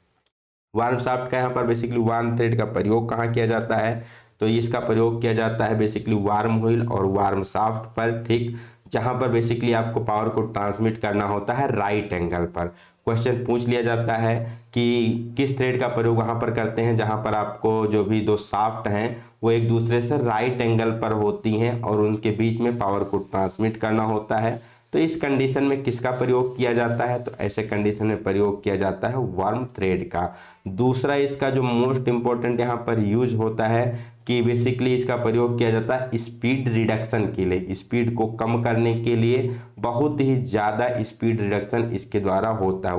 वार्म शाफ्ट का यहाँ पर बेसिकली वार्म थ्रेड का प्रयोग कहाँ किया जाता है, तो इसका प्रयोग किया जाता है बेसिकली वार्म व्हील और वार्म शाफ्ट पर। ठीक, जहां पर बेसिकली आपको पावर को ट्रांसमिट करना होता है राइट एंगल पर। क्वेश्चन पूछ लिया जाता है कि किस थ्रेड का प्रयोग वहां पर करते हैं जहां पर आपको जो भी दो शाफ्ट हैं वो एक दूसरे से राइट एंगल पर होती हैं और उनके बीच में पावर को ट्रांसमिट करना होता है। तो इस कंडीशन में किसका प्रयोग किया जाता है, तो ऐसे कंडीशन में प्रयोग किया जाता है वार्म थ्रेड का। दूसरा इसका जो मोस्ट इंपॉर्टेंट यहाँ पर यूज होता है कि बेसिकली इसका प्रयोग किया जाता है स्पीड रिडक्शन के लिए, स्पीड को कम करने के लिए। बहुत ही ज़्यादा स्पीड रिडक्शन इसके द्वारा होता है,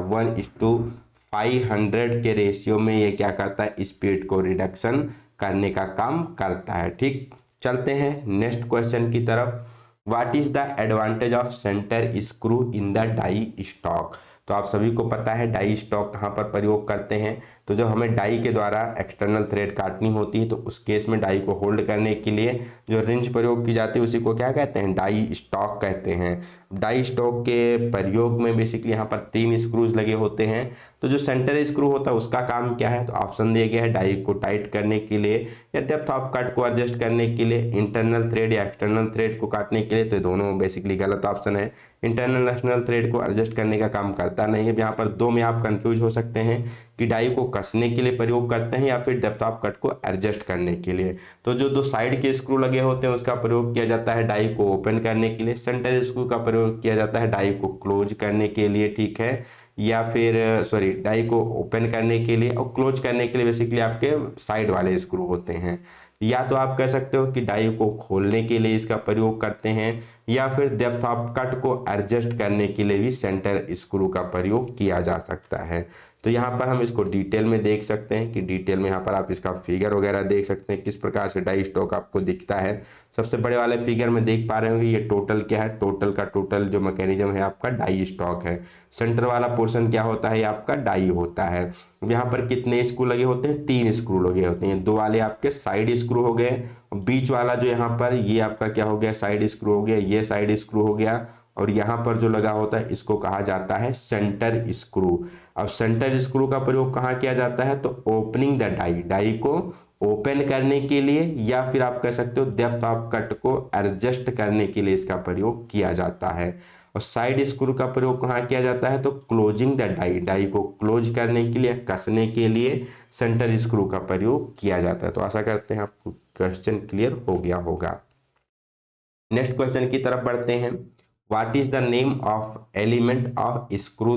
1:500 के रेशियो में ये क्या करता है, स्पीड को रिडक्शन करने का काम करता है। ठीक, चलते हैं नेक्स्ट क्वेश्चन की तरफ। What is the advantage of centre screw in the die stock. तो आप सभी को पता है डाई स्टॉक कहाँ पर प्रयोग करते हैं, तो जब हमें डाई के द्वारा एक्सटर्नल थ्रेड काटनी होती है तो उस केस में डाई को होल्ड करने के लिए जो रिंच प्रयोग की जाती है उसी को क्या कहते हैं, डाई स्टॉक कहते हैं। डाई स्टॉक के प्रयोग में बेसिकली यहाँ पर 3 स्क्रूज लगे होते हैं। तो जो सेंटर स्क्रू होता है उसका काम क्या है, तो ऑप्शन दिया गया है डाई को टाइट करने के लिए या डेप्थ ऑफ कट को एडजस्ट करने के लिए, इंटरनल थ्रेड या एक्सटर्नल थ्रेड को काटने के लिए। तो दोनों बेसिकली गलत ऑप्शन है। इंटरनल एक्सटर्नल थ्रेड को एडजस्ट करने का काम करता नहीं है। यहाँ पर दो में आप कंफ्यूज हो सकते हैं कि डाई को कसने के लिए प्रयोग करते हैं या फिर डेप्थ ऑफ कट को एडजस्ट करने के लिए। तो जो दो साइड के स्क्रू लगे होते हैं उसका प्रयोग किया जाता है डाई को ओपन करने के लिए। सेंटर स्क्रू का प्रयोग किया जाता है डाई को क्लोज करने के लिए। ठीक है, या फिर सॉरी, डाई को ओपन करने के लिए और क्लोज करने के लिए बेसिकली आपके साइड वाले स्क्रू होते हैं। या तो आप कह सकते हो कि डाई को खोलने के लिए इसका प्रयोग करते हैं या फिर डेप्थ ऑफ कट को एडजस्ट करने के लिए भी सेंटर स्क्रू का प्रयोग किया जा सकता है। तो यहाँ पर हम इसको डिटेल में देख सकते हैं कि डिटेल में यहाँ पर आप इसका फिगर वगैरह देख सकते हैं किस प्रकार से डाई स्टॉक आपको दिखता है। सबसे बड़े वाले फिगर में देख पा रहे होंगे ये टोटल क्या है, टोटल का टोटल जो मैकेनिज्म है आपका डाई स्टॉक है। सेंटर वाला पोर्शन क्या होता है, ये आपका डाई होता है। यहाँ पर कितने स्क्रू लगे होते हैं, 3 स्क्रू लगे होते हैं। 2 वाले आपके साइड स्क्रू हो गए, बीच वाला जो यहाँ पर ये आपका क्या हो गया, साइड स्क्रू हो गया, ये साइड स्क्रू हो गया और यहाँ पर जो लगा होता है इसको कहा जाता है सेंटर स्क्रू। अब सेंटर स्क्रू का प्रयोग कहाँ किया जाता है, तो ओपनिंग द डाई, डाई को ओपन करने के लिए या फिर आप कह सकते हो डेप्थ ऑफ कट को एडजस्ट करने के लिए इसका प्रयोग किया जाता है। और साइड स्क्रू का प्रयोग कहाँ किया जाता है, तो क्लोजिंग द डाई, डाई को क्लोज करने के लिए, कसने के लिए सेंटर स्क्रू का प्रयोग किया जाता है। तो आशा करते हैं आपको क्वेश्चन क्लियर हो गया होगा। नेक्स्ट क्वेश्चन की तरफ बढ़ते हैं। What is the name of element of screw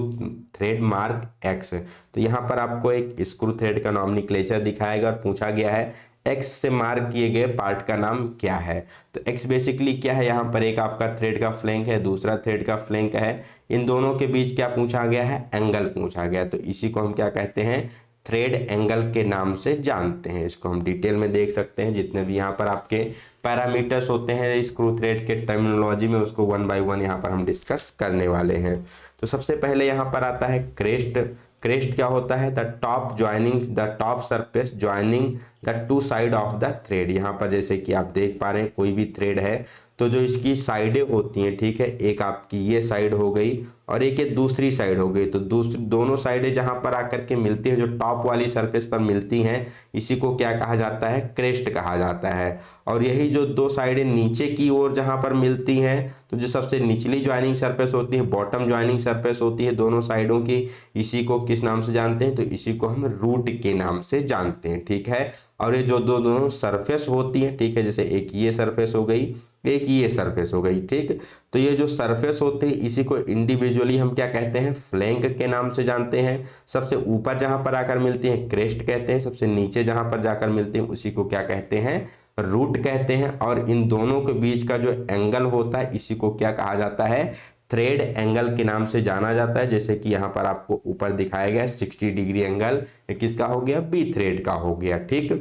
thread mark x. तो यहाँ पर आपको एक स्क्रू थ्रेड का नॉमेनक्लेचर दिखाएगा और पूछा गया है एक्स से मार्क किए गए पार्ट का नाम क्या है। तो एक्स बेसिकली क्या है, यहाँ पर एक आपका थ्रेड का फ्लैंक है, दूसरा थ्रेड का फ्लैंक है। इन दोनों के बीच क्या पूछा गया है, एंगल पूछा गया। तो इसी को हम क्या कहते हैं, थ्रेड एंगल के नाम से जानते हैं। इसको हम डिटेल में देख सकते हैं। जितने भी यहाँ पर आपके पैरामीटर्स होते हैं स्क्रू थ्रेड के टर्मिनोलॉजी में, उसको 1 बाय 1 यहाँ पर हम डिस्कस करने वाले हैं। तो सबसे पहले यहाँ पर आता है क्रेस्ट। क्रेस्ट क्या होता है, the top joining, the top surface joining the 2 side of the thread. यहाँ पर जैसे कि आप देख पा रहे हैं कोई भी थ्रेड है तो जो इसकी साइडें होती हैं, ठीक है, एक आपकी ये साइड हो गई और एक ये दूसरी साइड हो गई। तो दोनों साइडें जहाँ पर आकर के मिलती हैं, जो टॉप वाली सरफेस पर मिलती हैं, इसी को क्या कहा जाता है, क्रेस्ट कहा जाता है। और यही जो 2 साइडें नीचे की ओर जहाँ पर मिलती हैं, तो जो सबसे निचली ज्वाइनिंग सरफेस होती है, बॉटम ज्वाइनिंग सरफेस होती है दोनों साइडों की, इसी को किस नाम से जानते हैं, तो इसी को हम रूट के नाम से जानते हैं। ठीक है, और ये जो दोनों सरफेस होती है, ठीक है, जैसे एक ये सरफेस हो गई, एक ये सरफेस हो गई, ठीक। तो ये जो सरफेस होते हैं इसी को इंडिविजुअली हम क्या कहते हैं, फ्लैंक के नाम से जानते हैं। सबसे ऊपर जहां पर आकर मिलती हैं क्रेस्ट कहते हैं, सबसे नीचे जहां पर जाकर मिलते हैं उसी को क्या कहते हैं, रूट कहते हैं। और इन दोनों के बीच का जो एंगल होता है इसी को क्या कहा जाता है, थ्रेड एंगल के नाम से जाना जाता है। जैसे कि यहाँ पर आपको ऊपर दिखाया गया 60 डिग्री एंगल, ये किसका हो गया, बी थ्रेड का हो गया। ठीक,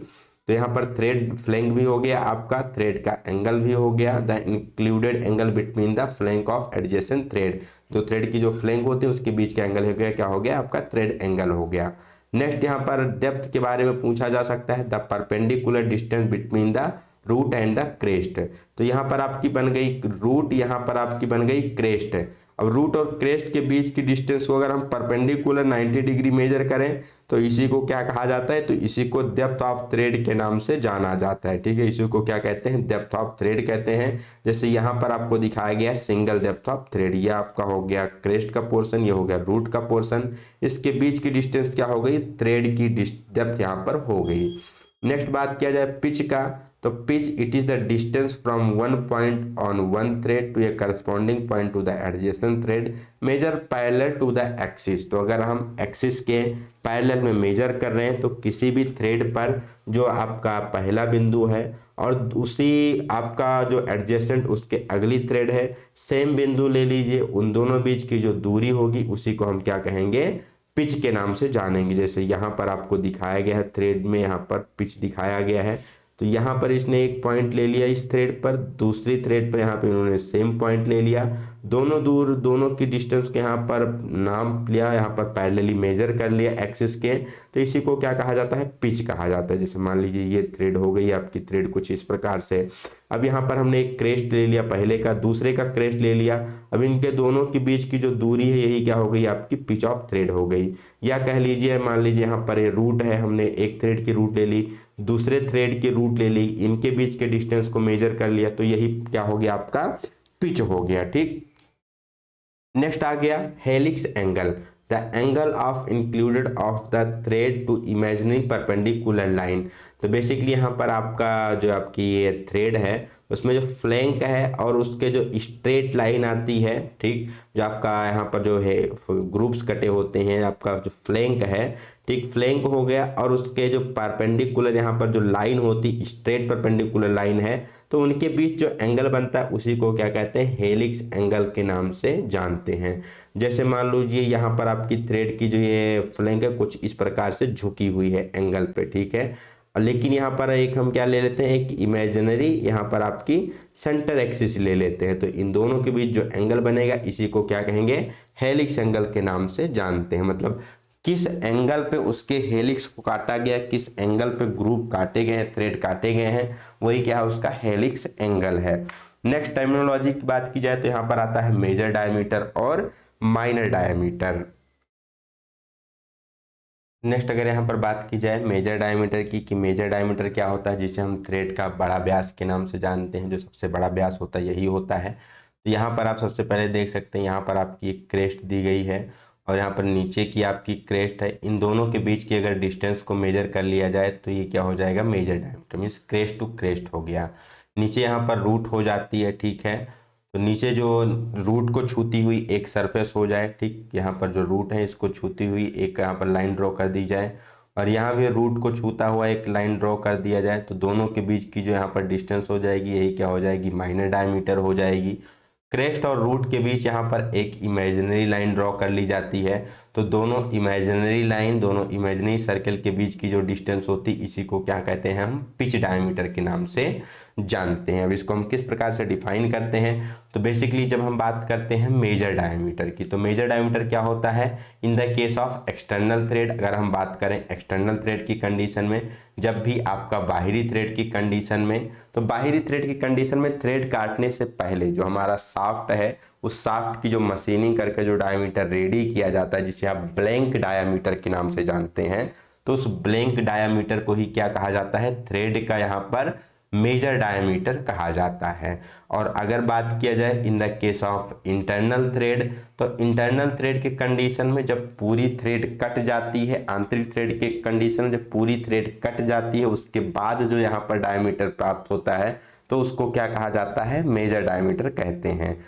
तो यहाँ पर थ्रेड फ्लैंक भी हो गया आपका, थ्रेड का एंगल भी हो गया, the included angle between the flank of adjacent thread. जो थ्रेड की जो फ्लैंक होती है उसके बीच का एंगल हो गया, क्या हो गया आपका, थ्रेड एंगल हो गया। नेक्स्ट यहाँ पर डेप्थ के बारे में पूछा जा सकता है, the perpendicular distance between the root and the crest. तो यहाँ पर आपकी बन गई रूट, यहाँ पर आपकी बन गई क्रेस्ट। अब रूट और क्रेस्ट के बीच की डिस्टेंस को अगर हम परपेंडिकुलर 90 डिग्री मेजर करें तो इसी को क्या कहा जाता है, तो इसी को डेप्थ ऑफ थ्रेड के नाम से जाना जाता है। ठीक है, इसी को क्या कहते हैं, डेप्थ ऑफ थ्रेड कहते हैं। जैसे यहाँ पर आपको दिखाया गया है सिंगल डेप्थ ऑफ थ्रेड, ये आपका हो गया क्रेस्ट का पोर्शन, ये हो गया रूट का पोर्शन। इसके बीच की डिस्टेंस क्या हो गई, थ्रेड की डेप्थ यहाँ पर हो गई। नेक्स्ट बात किया जाए पिच का, तो pitch it is the distance from one point on one thread to a corresponding point to the adjacent thread measured parallel to the axis. तो अगर हम एक्सिस के पैरेलल में मेजर कर रहे हैं तो किसी भी थ्रेड पर जो आपका पहला बिंदु है और उसी आपका जो एडजेसेंट उसके अगली थ्रेड है, सेम बिंदु ले लीजिए, उन दोनों बीच की जो दूरी होगी उसी को हम क्या कहेंगे, पिच के नाम से जानेंगे। जैसे यहाँ पर आपको दिखाया गया है थ्रेड में, यहाँ पर पिच दिखाया गया है, तो यहाँ पर इसने एक पॉइंट ले लिया इस थ्रेड पर, दूसरी थ्रेड पर यहाँ पे इन्होंने सेम पॉइंट ले लिया, दोनों दूर, दोनों की डिस्टेंस के यहाँ पर नाम लिया, यहाँ पर पैरेलली मेजर कर लिया एक्सिस के, तो इसी को क्या कहा जाता है, पिच कहा जाता है। जैसे मान लीजिए ये थ्रेड हो गई आपकी थ्रेड कुछ इस प्रकार से। अब यहाँ पर हमने एक क्रेस्ट ले लिया पहले का, दूसरे का क्रेस्ट ले लिया, अब इनके दोनों के बीच की जो दूरी है यही क्या हो गई आपकी पिच ऑफ थ्रेड हो गई। या कह लीजिए मान लीजिए यहाँ पर ये रूट है, हमने एक थ्रेड की रूट ले ली, दूसरे थ्रेड की रूट ले ली, इनके बीच के डिस्टेंस को मेजर कर लिया, तो यही क्या हो गया आपका पिच हो गया। ठीक, नेक्स्ट आ गया helix angle, the angle of included of the thread to imaginary perpendicular line. तो बेसिकली यहाँ पर आपका जो आपकी ये थ्रेड है उसमें जो फ्लैंक है और उसके जो स्ट्रेट लाइन आती है, ठीक, जो आपका यहाँ पर जो है ग्रुप्स कटे होते हैं, आपका जो फ्लैंक है, ठीक, फ्लैंक हो गया, और उसके जो परपेंडिकुलर यहाँ पर जो लाइन होती स्ट्रेट परपेंडिकुलर लाइन है, तो उनके बीच जो एंगल बनता है उसी को क्या कहते हैं, हेलिक्स एंगल के नाम से जानते हैं। जैसे मान लीजिए यहाँ पर आपकी थ्रेड की जो ये फ्लैंक है कुछ इस प्रकार से झुकी हुई है एंगल पे, ठीक है, लेकिन यहाँ पर एक हम क्या ले लेते हैं, एक इमेजिनरी यहाँ पर आपकी सेंटर एक्सिस ले लेते हैं, तो इन दोनों के बीच जो एंगल बनेगा इसी को क्या कहेंगे, हेलिक्स एंगल के नाम से जानते हैं। मतलब किस एंगल पे उसके हेलिक्स को काटा गया, किस एंगल पे ग्रुप काटे गए हैं, थ्रेड काटे गए हैं, वही क्या है उसका हेलिक्स एंगल है। नेक्स्ट टर्मिनोलॉजी की बात की जाए तो यहाँ पर आता है मेजर डायमीटर और माइनर डायमीटर। नेक्स्ट अगर यहाँ पर बात की जाए मेजर डायमीटर की, कि मेजर डायमीटर क्या होता है, जिसे हम थ्रेड का बड़ा व्यास के नाम से जानते हैं, जो सबसे बड़ा व्यास होता है यही होता है। तो यहाँ पर आप सबसे पहले देख सकते हैं यहाँ पर आपकी एक क्रेस्ट दी गई है और यहाँ पर नीचे की आपकी क्रेस्ट है, इन दोनों के बीच की अगर डिस्टेंस को मेजर कर लिया जाए तो ये क्या हो जाएगा, major diameter, means crest to crest हो गया। नीचे यहाँ पर रूट हो जाती है, ठीक है, तो नीचे जो रूट को छूती हुई एक सरफेस हो जाए, ठीक, यहाँ पर जो रूट है इसको छूती हुई एक यहाँ पर लाइन ड्रॉ कर दी जाए, और यहाँ भी रूट को छूता हुआ एक लाइन ड्रॉ कर दिया जाए, तो दोनों के बीच की जो यहाँ पर डिस्टेंस हो जाएगी यही क्या हो जाएगी, माइनर डायमीटर हो जाएगी। क्रेस्ट और रूट के बीच यहाँ पर एक इमेजिनरी लाइन ड्रॉ कर ली जाती है, तो दोनों इमेजिनरी लाइन, दोनों इमेजिनरी सर्कल के बीच की जो डिस्टेंस होती है इसी को क्या कहते हैं, हम पिच डायमीटर के नाम से जानते हैं। अब इसको हम किस प्रकार से डिफाइन करते हैं, तो बेसिकली जब हम बात करते हैं मेजर डायमीटर की, तो मेजर डायमीटर क्या होता है, in the case of external thread, अगर हम बात करें एक्सटर्नल थ्रेड की कंडीशन में, जब भी आपका बाहरी थ्रेड की कंडीशन में, तो बाहरी थ्रेड की कंडीशन में थ्रेड काटने से पहले जो हमारा शाफ्ट है उस शाफ्ट की जो मशीनिंग करके जो डायमीटर रेडी किया जाता है, जिसे आप ब्लैंक डायमीटर के नाम से जानते हैं, तो उस ब्लैंक डायमीटर को ही क्या कहा जाता है, थ्रेड का यहाँ पर मेजर डायमीटर कहा जाता है। और अगर बात किया जाए in the case of internal thread, तो इंटरनल थ्रेड के कंडीशन में जब पूरी थ्रेड कट जाती है, आंतरिक थ्रेड के कंडीशन में जब पूरी थ्रेड कट जाती है उसके बाद जो यहाँ पर डायमीटर प्राप्त होता है तो उसको क्या कहा जाता है, मेजर डायमीटर कहते हैं।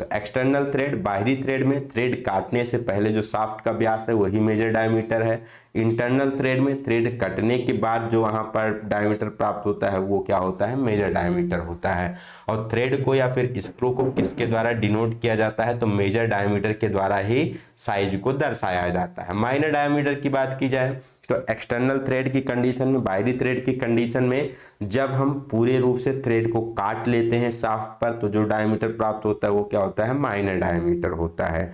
तो एक्सटर्नल थ्रेड, बाहरी थ्रेड में थ्रेड काटने से पहले जो शाफ्ट का व्यास है वही मेजर डायमीटर है। इंटरनल थ्रेड में थ्रेड कटने के बाद जो वहां पर डायमीटर प्राप्त होता है वो क्या होता है, मेजर डायमीटर होता है। और थ्रेड को या फिर स्क्रू को किसके द्वारा डिनोट किया जाता है, तो मेजर डायमीटर के द्वारा ही साइज को दर्शाया जाता है। माइनर डायमीटर की बात की जाए तो एक्सटर्नल थ्रेड की कंडीशन में, बाहरी थ्रेड की कंडीशन में जब हम पूरे रूप से थ्रेड को काट लेते हैं शाफ्ट पर तो जो डायमीटर प्राप्त होता है वो क्या होता है, माइनर डायमीटर होता है।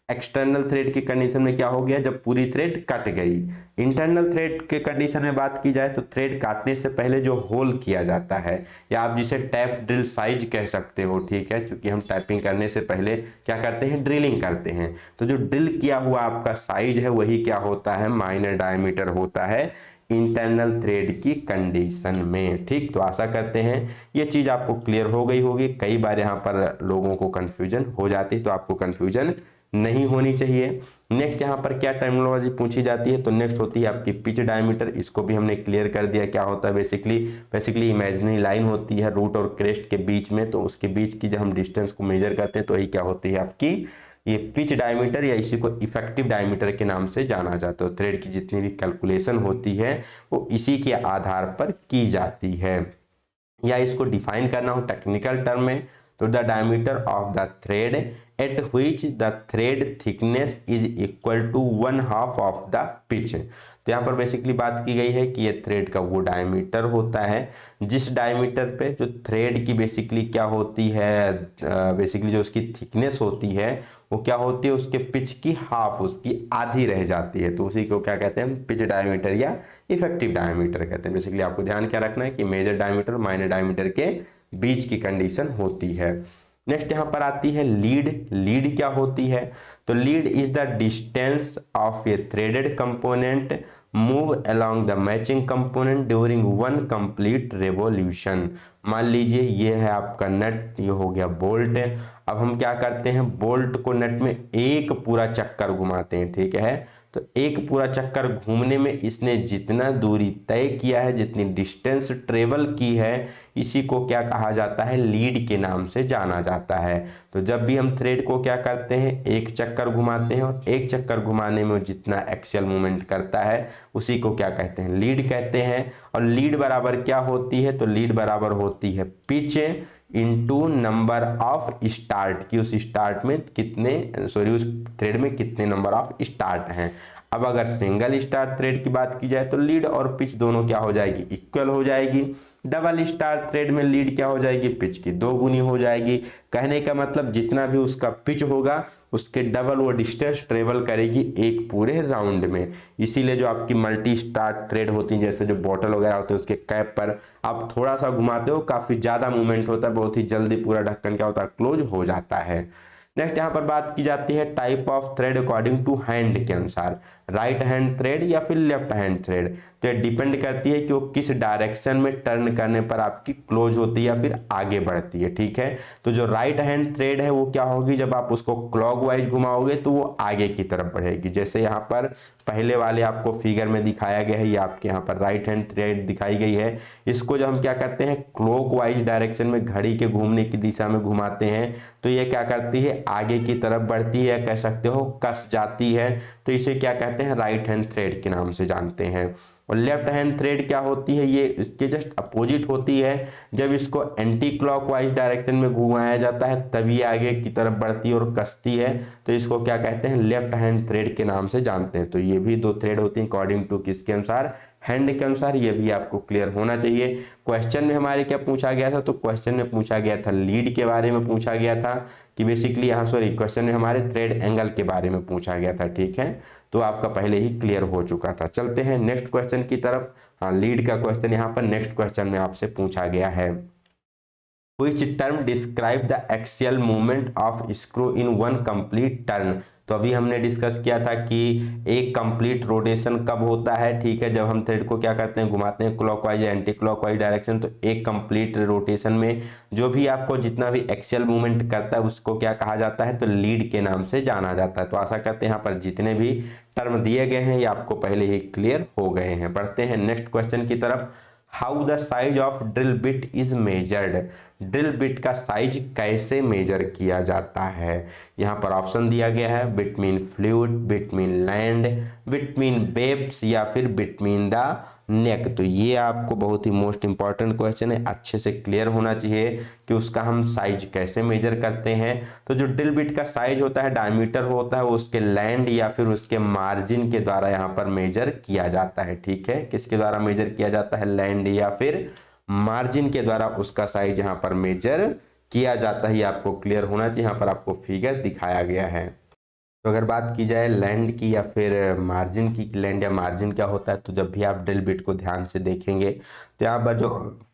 एक्सटर्नल थ्रेड की कंडीशन में क्या हो गया, जब पूरी थ्रेड कट गई। इंटरनल थ्रेड के कंडीशन में बात की जाए तो थ्रेड काटने से पहले जो होल किया जाता है, या आप जिसे टैप ड्रिल साइज कह सकते हो, ठीक है, क्योंकि हम टाइपिंग करने से पहले क्या करते हैं, ड्रिलिंग करते हैं। तो जो ड्रिल किया हुआ आपका साइज है वही क्या होता है, माइनर डायमीटर होता है इंटरनल थ्रेड की कंडीशन में। ठीक, तो आशा करते हैं ये चीज आपको क्लियर हो गई होगी। कई बार यहाँ पर लोगों को कंफ्यूजन हो जाती है, तो आपको कंफ्यूजन नहीं होनी चाहिए। नेक्स्ट यहाँ पर क्या टर्मिनोलॉजी पूछी जाती है, तो नेक्स्ट होती है आपकी पिच डायमीटर। इसको भी हमने क्लियर कर दिया क्या होता है। बेसिकली इमेजिनरी लाइन होती है रूट और क्रेस्ट के बीच में, तो उसके बीच की जब हम डिस्टेंस को मेजर करते हैं तो यही क्या होती है आपकी ये पिच डायमीटर, या इसी को इफेक्टिव डायमीटर के नाम से जाना जाता है। थ्रेड की जितनी भी कैलकुलेशन होती है वो इसी के आधार पर की जाती है। या इसको डिफाइन करना हो टेक्निकल टर्म में तो the diameter of the thread at which the thread thickness is equal to 1/2 of the pitch. तो यहाँ पर बेसिकली बात की गई है कि ये थ्रेड का वो डायमीटर होता है जिस डायमीटर पे जो थ्रेड की बेसिकली क्या होती है, बेसिकली जो उसकी थिकनेस होती है वो क्या होती है, उसके पिच की हाफ, उसकी आधी रह जाती है। तो उसी को क्या कहते हैं, पिच डायमीटर या इफेक्टिव डायमीटर कहते हैं। बेसिकली आपको ध्यान क्या रखना है कि मेजर डायमीटर और माइनर डायमीटर के बीच की कंडीशन होती है। नेक्स्ट यहाँ पर आती है लीड। लीड क्या होती है, तो lead is the distance of A threaded component move along the matching component during one complete revolution. मान लीजिए ये है आपका नट, ये हो गया बोल्ट। अब हम क्या करते हैं, बोल्ट को नट में एक पूरा चक्कर घुमाते हैं, ठीक है। तो एक पूरा चक्कर घूमने में इसने जितना दूरी तय किया है, जितनी डिस्टेंस ट्रेवल की है, इसी को क्या कहा जाता है, लीड के नाम से जाना जाता है। तो जब भी हम थ्रेड को क्या करते हैं, एक चक्कर घुमाते हैं, और एक चक्कर घुमाने में जितना एक्सियल मूवमेंट करता है उसी को क्या कहते हैं, लीड कहते हैं। और लीड बराबर क्या होती है, तो लीड बराबर होती है pitch into number of start की, उस स्टार्ट में कितने, उस थ्रेड में कितने नंबर ऑफ स्टार्ट हैं। अब अगर सिंगल स्टार थ्रेड की बात की जाए तो लीड और पिच दोनों क्या हो जाएगी, इक्वल हो जाएगी। डबल स्टार थ्रेड में लीड क्या हो जाएगी, पिच की 2 गुनी हो जाएगी। कहने का मतलब जितना भी उसका पिच होगा उसके डबल वो डिस्टेंस ट्रेवल करेगी एक पूरे राउंड में। इसीलिए जो आपकी मल्टी स्टार थ्रेड होती है, जैसे जो बॉटल वगैरह होते हैं उसके कैप पर आप थोड़ा सा घुमाते हो, काफी ज्यादा मूवमेंट होता है, बहुत ही जल्दी पूरा ढक्कन क्या होता है, क्लोज हो जाता है। नेक्स्ट यहाँ पर बात की जाती है type of thread according to hand के अनुसार, राइट हैंड थ्रेड या फिर लेफ्ट हैंड थ्रेड। तो ये डिपेंड करती है कि वो किस डायरेक्शन में टर्न करने पर आपकी क्लोज होती है या फिर आगे बढ़ती है, ठीक है। तो जो राइट हैंड थ्रेड है वो क्या होगी, जब आप उसको क्लॉकवाइज घुमाओगे तो वो आगे की तरफ बढ़ेगी। जैसे यहाँ पर पहले वाले आपको फिगर में दिखाया गया है, ये आपके यहाँ पर राइट हैंड थ्रेड दिखाई गई है। इसको जब हम क्या करते हैं, क्लॉकवाइज डायरेक्शन में घड़ी के घूमने की दिशा में घुमाते हैं तो ये क्या करती है, आगे की तरफ बढ़ती है, कह सकते हो कस जाती है। तो इसे क्या कहते हैं, राइट हैंड थ्रेड के नाम से जानते हैं। और लेफ्ट हैंड थ्रेड क्या होती है, ये इसके जस्ट अपोजिट होती है। जब इसको एंटी क्लॉकवाइज डायरेक्शन में घुमाया जाता है तभी आगे की तरफ बढ़ती है और कसती है। तो इसको क्या कहते हैं, लेफ्ट हैंड थ्रेड के नाम से जानते हैं। तो ये भी 2 थ्रेड होती हैं अकॉर्डिंग टू किसके अनुसार, हैंड के अनुसार। ये भी आपको क्लियर होना चाहिए। क्वेश्चन में हमारे क्या पूछा गया था, तो क्वेश्चन में पूछा गया था लीड के बारे में पूछा गया था कि बेसिकली यहाँ क्वेश्चन में हमारे थ्रेड एंगल के बारे में पूछा गया था, ठीक है। तो आपका पहले ही क्लियर हो चुका था। चलते हैं नेक्स्ट क्वेश्चन की तरफ। हाँ, लीड का क्वेश्चन यहाँ पर नेक्स्ट क्वेश्चन में आपसे पूछा गया है। Which term describe the axial movement of screw in one complete turn? तो अभी हमने डिस्कस किया था कि एक कंप्लीट रोटेशन कब होता है, ठीक है, जब हम थ्रेड को क्या करते हैं, घुमाते हैं क्लॉकवाइज या एंटी क्लॉकवाइज डायरेक्शन। तो एक कंप्लीट रोटेशन में जो भी आपको जितना भी एक्सियल मूवमेंट करता है उसको क्या कहा जाता है, तो लीड के नाम से जाना जाता है। तो आशा करते हैं यहाँ पर जितने भी टर्म दिए गए हैं ये आपको पहले ही क्लियर हो गए हैं। बढ़ते हैं नेक्स्ट क्वेश्चन की तरफ। How the size of drill bit is measured, drill bit का साइज कैसे मेजर किया जाता है। यहाँ पर ऑप्शन दिया गया है between fluid, between land, between waves या फिर बिटवीन द नेक। तो ये आपको बहुत ही मोस्ट इंपॉर्टेंट क्वेश्चन है, अच्छे से क्लियर होना चाहिए कि उसका हम साइज कैसे मेजर करते हैं। तो जो ड्रिल बिट का साइज होता है, डायमीटर होता है, वो उसके लैंड या फिर उसके मार्जिन के द्वारा यहाँ पर मेजर किया जाता है। ठीक है, किसके द्वारा मेजर किया जाता है, लैंड या फिर मार्जिन के द्वारा उसका साइज यहाँ पर मेजर किया जाता है। ये आपको क्लियर होना चाहिए, यहाँ पर आपको फिगर दिखाया गया है। तो अगर बात की जाए लैंड की या फिर मार्जिन की, लैंड या मार्जिन क्या होता है, तो जब भी आप ड्रिल बिट को ध्यान से देखेंगे तो यहाँ पर जो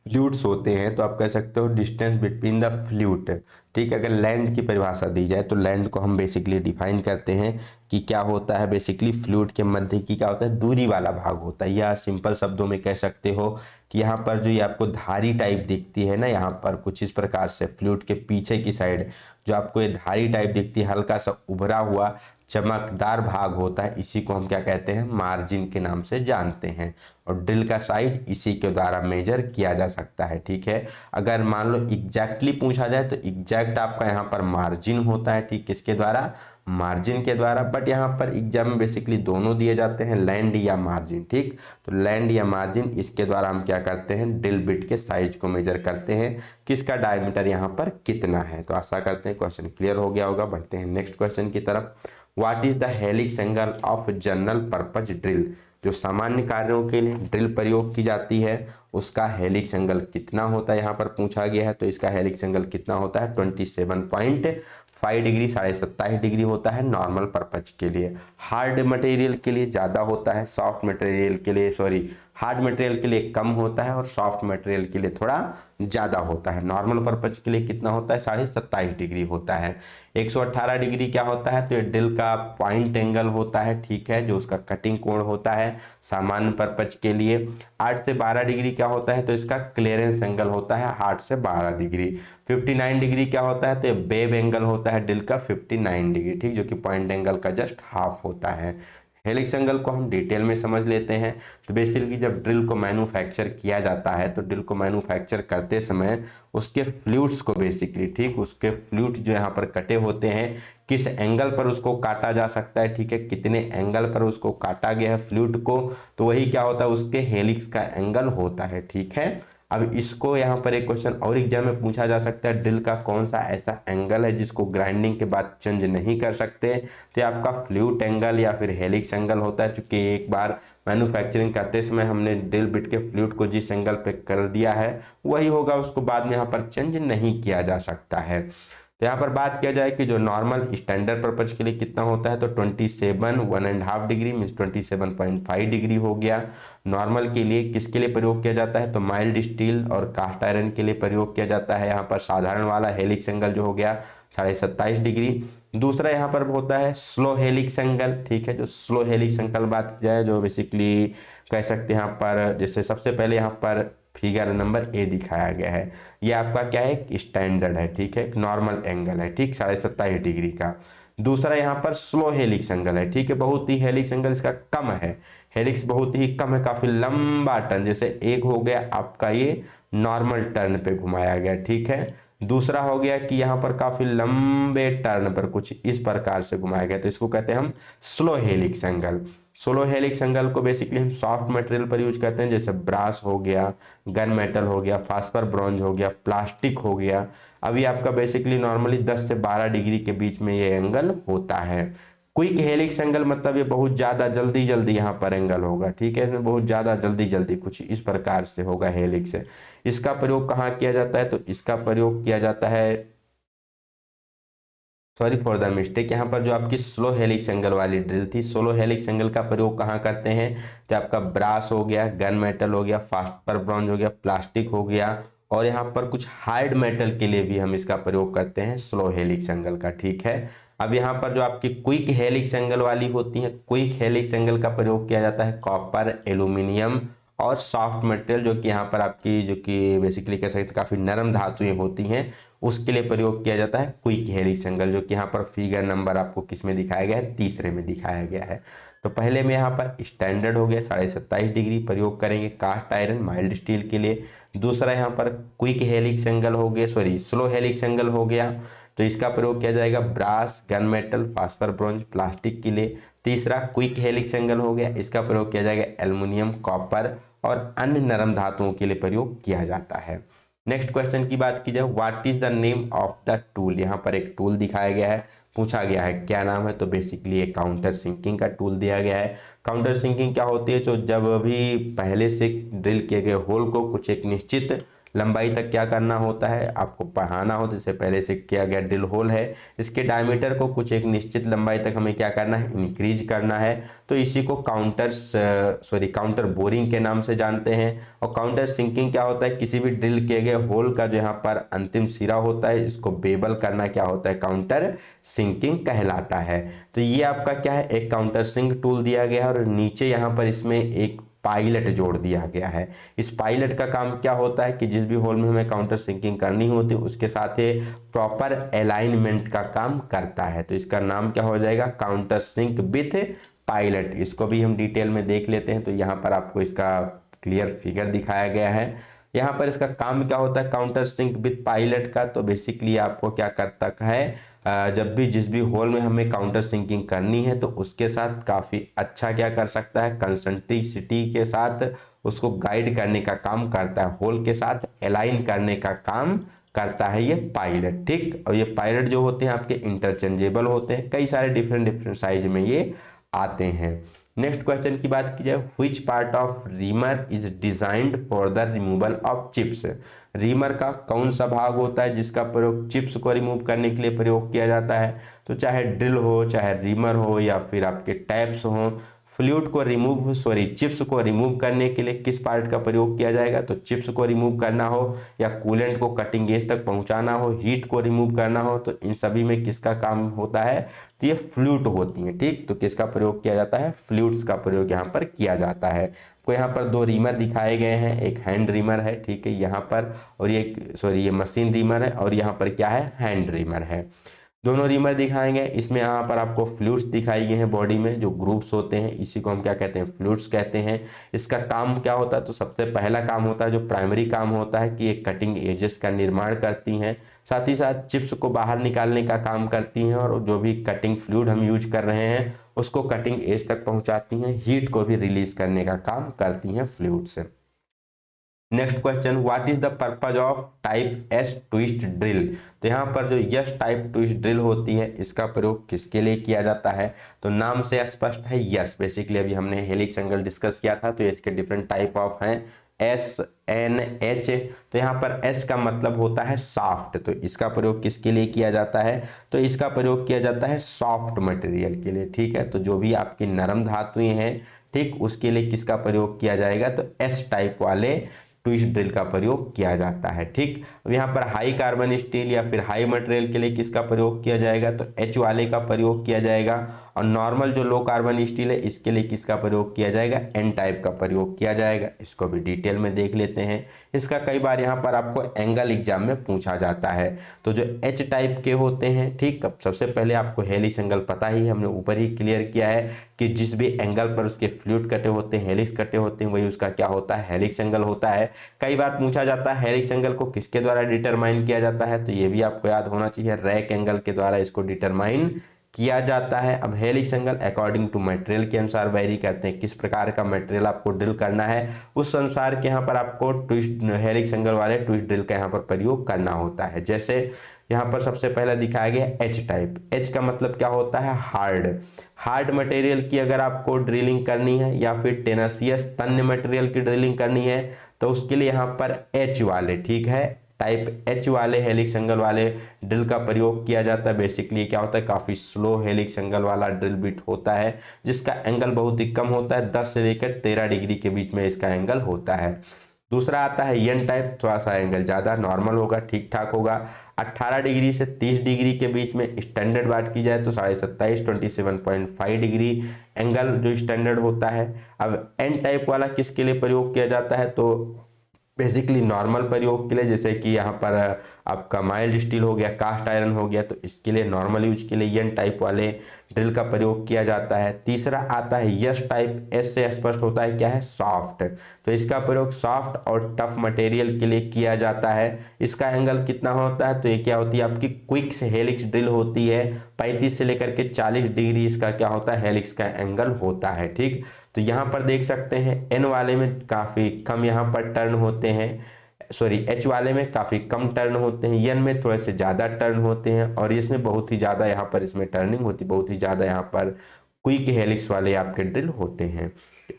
फ्लूइड्स होते हैं तो आप कह सकते हो डिस्टेंस बिटवीन द फ्लूइड। ठीक है, अगर लैंड की परिभाषा दी जाए तो लैंड को हम बेसिकली डिफाइन करते हैं कि क्या होता है, बेसिकली फ्लूइड के मध्य की क्या होता है, दूरी वाला भाग होता है। या सिंपल शब्दों में कह सकते हो कि यहाँ पर जो ये आपको धारी टाइप दिखती है ना, यहाँ पर कुछ इस प्रकार से फ्लूइड के पीछे की साइड जो आपको ये धारी टाइप दिखती है, हल्का सा उभरा हुआ चमकदार भाग होता है, इसी को हम क्या कहते हैं, मार्जिन के नाम से जानते हैं। और ड्रिल का साइज इसी के द्वारा मेजर किया जा सकता है। ठीक है, अगर मान लो एग्जैक्टली पूछा जाए तो एग्जैक्ट आपका यहाँ पर मार्जिन होता है। ठीक, किसके द्वारा, मार्जिन के द्वारा। बट यहाँ पर एग्जाम में बेसिकली दोनों दिए जाते हैं, लैंड या मार्जिन। ठीक, तो लैंड या मार्जिन, इसके द्वारा हम क्या करते हैं, ड्रिल बिट के साइज को मेजर करते हैं, किसका डायमीटर यहाँ पर कितना है। तो आशा करते हैं क्वेश्चन क्लियर हो गया होगा। बढ़ते हैं नेक्स्ट क्वेश्चन की तरफ। What is the helix angle of general purpose drill, जो सामान्य कार्यों के लिए ड्रिल प्रयोग की जाती है उसका हेलिक्स एंगल कितना होता है, यहाँ पर पूछा गया है। तो इसका हेलिक्स एंगल कितना होता है, 27.5 डिग्री, 27.5 डिग्री होता है नॉर्मल पर्पज के लिए। हार्ड मटेरियल के लिए ज़्यादा होता है, सॉफ्ट मटेरियल के लिए, सॉरी, हार्ड मटेरियल के लिए कम होता है और सॉफ्ट मटेरियल के लिए थोड़ा ज़्यादा होता है। नॉर्मल पर्पज के लिए कितना होता है, 27.5 डिग्री होता है। 118 डिग्री क्या होता है, तो ये ड्रिल का पॉइंट एंगल होता है। ठीक है, जो उसका कटिंग कोण होता है सामान्य पर्पज के लिए। 8 से 12 डिग्री क्या होता है, तो इसका क्लियरेंस एंगल होता है 8 से 12 डिग्री। 59 डिग्री क्या होता है, तो ये वेव एंगल होता है ड्रिल का 59 डिग्री। ठीक, जो कि पॉइंट एंगल का जस्ट हाफ होता है। हेलिक्स एंगल को हम डिटेल में समझ लेते हैं। तो बेसिकली जब ड्रिल को मैन्युफैक्चर किया जाता है तो ड्रिल को मैन्युफैक्चर करते समय उसके फ्लूइड्स को बेसिकली, ठीक, उसके फ्लूइड जो यहाँ पर कटे होते हैं किस एंगल पर उसको काटा जा सकता है, ठीक है, कितने एंगल पर उसको काटा गया है फ्लूइड को, तो वही क्या होता है, उसके हेलिक्स का एंगल होता है। ठीक है, अब इसको यहाँ पर एक क्वेश्चन और एग्जाम में पूछा जा सकता है, ड्रिल का कौन सा ऐसा एंगल है जिसको ग्राइंडिंग के बाद चेंज नहीं कर सकते, तो आपका फ्लूइड एंगल या फिर हेलिक्स एंगल होता है। क्योंकि एक बार मैन्युफैक्चरिंग करते समय हमने ड्रिल बिट के फ्लूइड को जिस एंगल पे कर दिया है वही होगा, उसको बाद में यहाँ पर चेंज नहीं किया जा सकता है। तो यहाँ पर बात किया जाए कि जो नॉर्मल स्टैंडर्ड पर्पज के लिए कितना होता है, तो 1.5 डिग्री मीन्स 27.5 डिग्री हो गया। नॉर्मल के लिए किसके लिए प्रयोग किया जाता है, तो माइल्ड स्टील और कास्ट आयरन के लिए प्रयोग किया जाता है। यहाँ पर साधारण वाला हेलिक्स एंगल जो हो गया 27.5 डिग्री। दूसरा यहाँ पर होता है स्लो हेलिक्स एंगल। ठीक है, जो स्लो हेलिक्स एंगल बात की जाए, जो बेसिकली कह सकते हैं यहाँ पर, जैसे सबसे पहले यहाँ पर फिगर नंबर ए दिखाया गया है, ये आपका क्या है, एक स्टैंडर्ड है। ठीक है, एक नॉर्मल एंगल है, ठीक, 27.5 डिग्री का। दूसरा यहाँ पर स्लो हेलिक्स एंगल है। ठीक है, बहुत ही हेलिक्स एंगल इसका कम है, हेलिक्स बहुत ही कम है, काफी लंबा टर्न, जैसे एक हो गया आपका ये नॉर्मल टर्न पे घुमाया गया। ठीक है, दूसरा हो गया कि यहाँ पर काफी लंबे टर्न पर कुछ इस प्रकार से घुमाया गया, तो इसको कहते हैं हम slow helix angle. Slow helix angle को बेसिकली हम सॉफ्ट मटेरियल पर यूज करते हैं, जैसे ब्रास हो गया, गन मेटल हो गया, फास्फर ब्रॉन्ज हो गया, प्लास्टिक हो गया। अभी आपका बेसिकली नॉर्मली 10 से 12 डिग्री के बीच में ये एंगल होता है। क्विक हेलिक्स एंगल मतलब ये बहुत ज्यादा जल्दी जल्दी यहाँ पर एंगल होगा। ठीक है, इसमें बहुत ज्यादा जल्दी जल्दी कुछ इस प्रकार से होगा हेलिक्स। इसका प्रयोग कहाँ किया जाता है, तो इसका प्रयोग किया जाता है, सॉरी फॉर द मिस्टेक, यहाँ पर जो आपकी स्लो हेलिक्स एंगल वाली ड्रिल थी, स्लो हेलिक्स एंगल का प्रयोग कहाँ करते हैं, तो आपका ब्रास हो गया, गन मेटल हो गया, फास्फर ब्रॉन्ज हो गया, प्लास्टिक हो गया, और यहाँ पर कुछ हार्ड मेटल के लिए भी हम इसका प्रयोग करते हैं स्लो हेलिक्स एंगल का। ठीक है, अब यहाँ पर जो आपकी क्विक हेलिक्स एंगल वाली होती है, क्विक हेलिक्स एंगल का प्रयोग किया जाता है कॉपर, एल्यूमिनियम और सॉफ्ट मटेरियल, जो कि यहाँ पर आपकी, जो कि बेसिकली कह सकते हैं काफी नरम धातुएं होती हैं, उसके लिए प्रयोग किया जाता है क्विक हेलिक्स एंगल, जो कि यहाँ पर फिगर नंबर आपको किस में दिखाया गया है, तीसरे में दिखाया गया है। तो पहले में यहाँ पर स्टैंडर्ड हो गया 27.5 डिग्री प्रयोग करेंगे कास्ट आयरन माइल्ड स्टील के लिए। दूसरा यहाँ पर क्विक हेलिक्स एंगल हो गया, सॉरी स्लो हेलिक्स एंगल हो गया, तो इसका प्रयोग किया जाएगा brass, gun metal, phosphor, bronze, plastic के लिए। तीसरा क्विक हेलिक्स एंगल हो गया, इसका प्रयोग किया जाएगा एल्युमिनियम, कॉपर और अन्य नरम धातुओं के लिए प्रयोग किया जाता है। नेक्स्ट क्वेश्चन की बात की जाए, what is the name of the tool. यहाँ पर एक टूल दिखाया गया है, पूछा गया है क्या नाम है, तो बेसिकली एक काउंटर सिंकिंग का टूल दिया गया है। काउंटर सिंकिंग क्या होती है, तो जब भी पहले से ड्रिल किए गए होल को कुछ एक निश्चित लंबाई तक क्या करना होता है, आपको बढ़ाना होता है। जैसे पहले से किया गया ड्रिल होल है, इसके डायमीटर को कुछ एक निश्चित लंबाई तक हमें क्या करना है, इंक्रीज करना है, तो इसी को काउंटर बोरिंग के नाम से जानते हैं। और काउंटर सिंकिंग क्या होता है, किसी भी ड्रिल किए गए होल का जो यहाँ पर अंतिम सिरा होता है, इसको बेबल करना क्या होता है, काउंटर सिंकिंग कहलाता है। तो ये आपका क्या है, एक काउंटर सिंक टूल दिया गया है, और नीचे यहाँ पर इसमें एक पायलट जोड़ दिया गया है। इस पायलट का काम क्या होता है कि जिस भी होल में हमें काउंटर सिंकिंग करनी होती है उसके साथ ही प्रॉपर अलाइनमेंट का काम करता है। तो इसका नाम क्या हो जाएगा, काउंटर सिंक विथ पायलट। इसको भी हम डिटेल में देख लेते हैं। तो यहाँ पर आपको इसका क्लियर फिगर दिखाया गया है। यहाँ पर इसका काम क्या होता है काउंटर सिंक विथ पायलट का, तो बेसिकली आपको क्या करता है, जब भी जिस भी होल में हमें काउंटर सिंकिंग करनी है तो उसके साथ काफ़ी अच्छा क्या कर सकता है, कंसंट्रिसिटी के साथ उसको गाइड करने का काम करता है, होल के साथ अलाइन करने का काम करता है ये पायलट। ठीक, और ये पायलट जो होते हैं आपके इंटरचेंजेबल होते हैं, कई सारे डिफरेंट साइज में ये आते हैं। नेक्स्ट क्वेश्चन की बात की जाए, which part of reamer is designed for the removal of chips. Reamer का कौन सा भाग होता है जिसका प्रयोग चिप्स को रिमूव करने के लिए प्रयोग किया जाता है। तो चाहे ड्रिल हो, चाहे रीमर हो, या फिर आपके टैप्स हो, चिप्स को रिमूव करने के लिए किस पार्ट का प्रयोग किया जाएगा। तो चिप्स को रिमूव करना हो, या कूलेंट को कटिंग एज तक पहुंचाना हो, हीट को रिमूव करना हो, तो इन सभी में किसका काम होता है, तो ये फ्लूइड होती है। ठीक, तो किसका प्रयोग किया जाता है, फ्लूइड्स का प्रयोग यहाँ पर किया जाता है। तो यहाँ पर दो रीमर दिखाए गए हैं, एक हैंड रीमर है, ठीक है यहाँ पर, और ये मशीन रीमर है, और यहाँ पर क्या है, हैंड रीमर है। दोनों रीमर दिखाएंगे, इसमें यहाँ पर आपको फ्लूइड्स दिखाई गए हैं बॉडी में, जो ग्रुप्स होते हैं इसी को हम क्या कहते हैं, फ्लूइड्स कहते हैं। इसका काम क्या होता है, तो सबसे पहला काम होता है, जो प्राइमरी काम होता है कि एक कटिंग एजेस का निर्माण करती हैं, साथ ही साथ चिप्स को बाहर निकालने का काम करती हैं, और जो भी कटिंग फ्लूइड हम यूज कर रहे हैं उसको कटिंग एज तक पहुंचाती हैं, हीट को भी रिलीज करने का काम करती हैं फ्लूइड से। Next question, what is the purpose of type S twist drill. तो यहाँ पर जो यस टाइप ट्विस्ट ड्रिल होती है इसका प्रयोग किसके लिए किया जाता है, तो नाम से स्पष्ट है यस। बेसिकली अभी हमने हेलिक्स एंगल डिस्कस किया था, तो इसके डिफरेंट टाइप ऑफ हैं, एस, एन, एच। तो यहाँ पर एस का मतलब होता है सॉफ्ट, तो इसका प्रयोग किसके लिए किया जाता है, तो इसका प्रयोग किया जाता है सॉफ्ट मटेरियल के लिए। ठीक है, तो जो भी आपकी नरम धातुएं हैं, ठीक, उसके लिए किसका प्रयोग किया जाएगा, तो एस टाइप वाले ट्विस्ट ड्रिल का प्रयोग किया जाता है। ठीक, अब यहाँ पर हाई कार्बन स्टील या फिर हाई मटेरियल के लिए किसका प्रयोग किया जाएगा, तो एच वाले का प्रयोग किया जाएगा। और नॉर्मल जो लो कार्बन स्टील है इसके लिए किसका प्रयोग किया जाएगा, एन टाइप का प्रयोग किया जाएगा। इसको भी डिटेल में देख लेते हैं। इसका कई बार यहाँ पर आपको एंगल एग्जाम में पूछा जाता है। तो जो एच टाइप के होते हैं, ठीक, अब सबसे पहले आपको हेलिक्स एंगल पता ही, हमने ऊपर ही क्लियर किया है कि जिस भी एंगल पर उसके फ्लूइड कटे होते हैं, हेलिक्स कटे होते हैं, वही उसका क्या होता है, हेलिक्स एंगल होता है। कई बार पूछा जाता है हेलिक्स एंगल को किसके द्वारा डिटरमाइन किया जाता है, तो ये भी आपको याद होना चाहिए, रैक एंगल के द्वारा इसको डिटरमाइन किया जाता है। अब helix angle according to material के अनुसार वेरी करते हैं, किस प्रकार का मटेरियल आपको ड्रिल करना है उस अनुसार के यहाँ पर आपको ट्विस्ट हेलिक्स एंगल वाले ट्विस्ट ड्रिल का यहाँ पर प्रयोग करना होता है। जैसे यहाँ पर सबसे पहले दिखाया गया एच टाइप। एच का मतलब क्या होता है, हार्ड मटेरियल की अगर आपको ड्रिलिंग करनी है या फिर टेनासियस तन्य मटेरियल की ड्रिलिंग करनी है तो उसके लिए यहाँ पर एच वाले, ठीक है, टाइप एच वाले हेलिक्स एंगल वाले ड्रिल का प्रयोग किया जाता है। बेसिकली क्या होता है, काफ़ी स्लो हेलिक्स एंगल वाला ड्रिल बिट होता है जिसका एंगल बहुत ही कम होता है, 10 से लेकर 13 डिग्री के बीच में इसका एंगल होता है। दूसरा आता है एन टाइप, थोड़ा सा एंगल ज़्यादा नॉर्मल होगा, ठीक ठाक होगा, 18 डिग्री से 30 डिग्री के बीच में। स्टैंडर्ड बात की जाए तो 27.5 27.5 डिग्री एंगल जो स्टैंडर्ड होता है। अब एन टाइप वाला किसके लिए प्रयोग किया जाता है, तो बेसिकली नॉर्मल प्रयोग के लिए, जैसे कि यहाँ पर आपका माइल्ड स्टील हो गया, कास्ट आयरन हो गया, तो इसके लिए नॉर्मल यूज के लिए एन टाइप वाले ड्रिल का प्रयोग किया जाता है। तीसरा आता है यस टाइप, एस से स्पष्ट होता है क्या है, सॉफ्ट, तो इसका प्रयोग सॉफ्ट और टफ मटेरियल के लिए किया जाता है। इसका एंगल कितना होता है, तो ये क्या होती है आपकी क्विक्स हेलिक्स ड्रिल होती है, 35 से लेकर के 40 डिग्री इसका क्या होता है, हेलिक्स का एंगल होता है। ठीक, तो यहाँ पर देख सकते हैं एन वाले में काफ़ी कम यहाँ पर टर्न होते हैं, सॉरी एच वाले में काफ़ी कम टर्न होते हैं, एन में थोड़े से ज़्यादा टर्न होते हैं, और इसमें बहुत ही ज़्यादा यहाँ पर इसमें टर्निंग होती है, बहुत ही ज़्यादा यहाँ पर क्विक हेलिक्स वाले आपके ड्रिल होते हैं।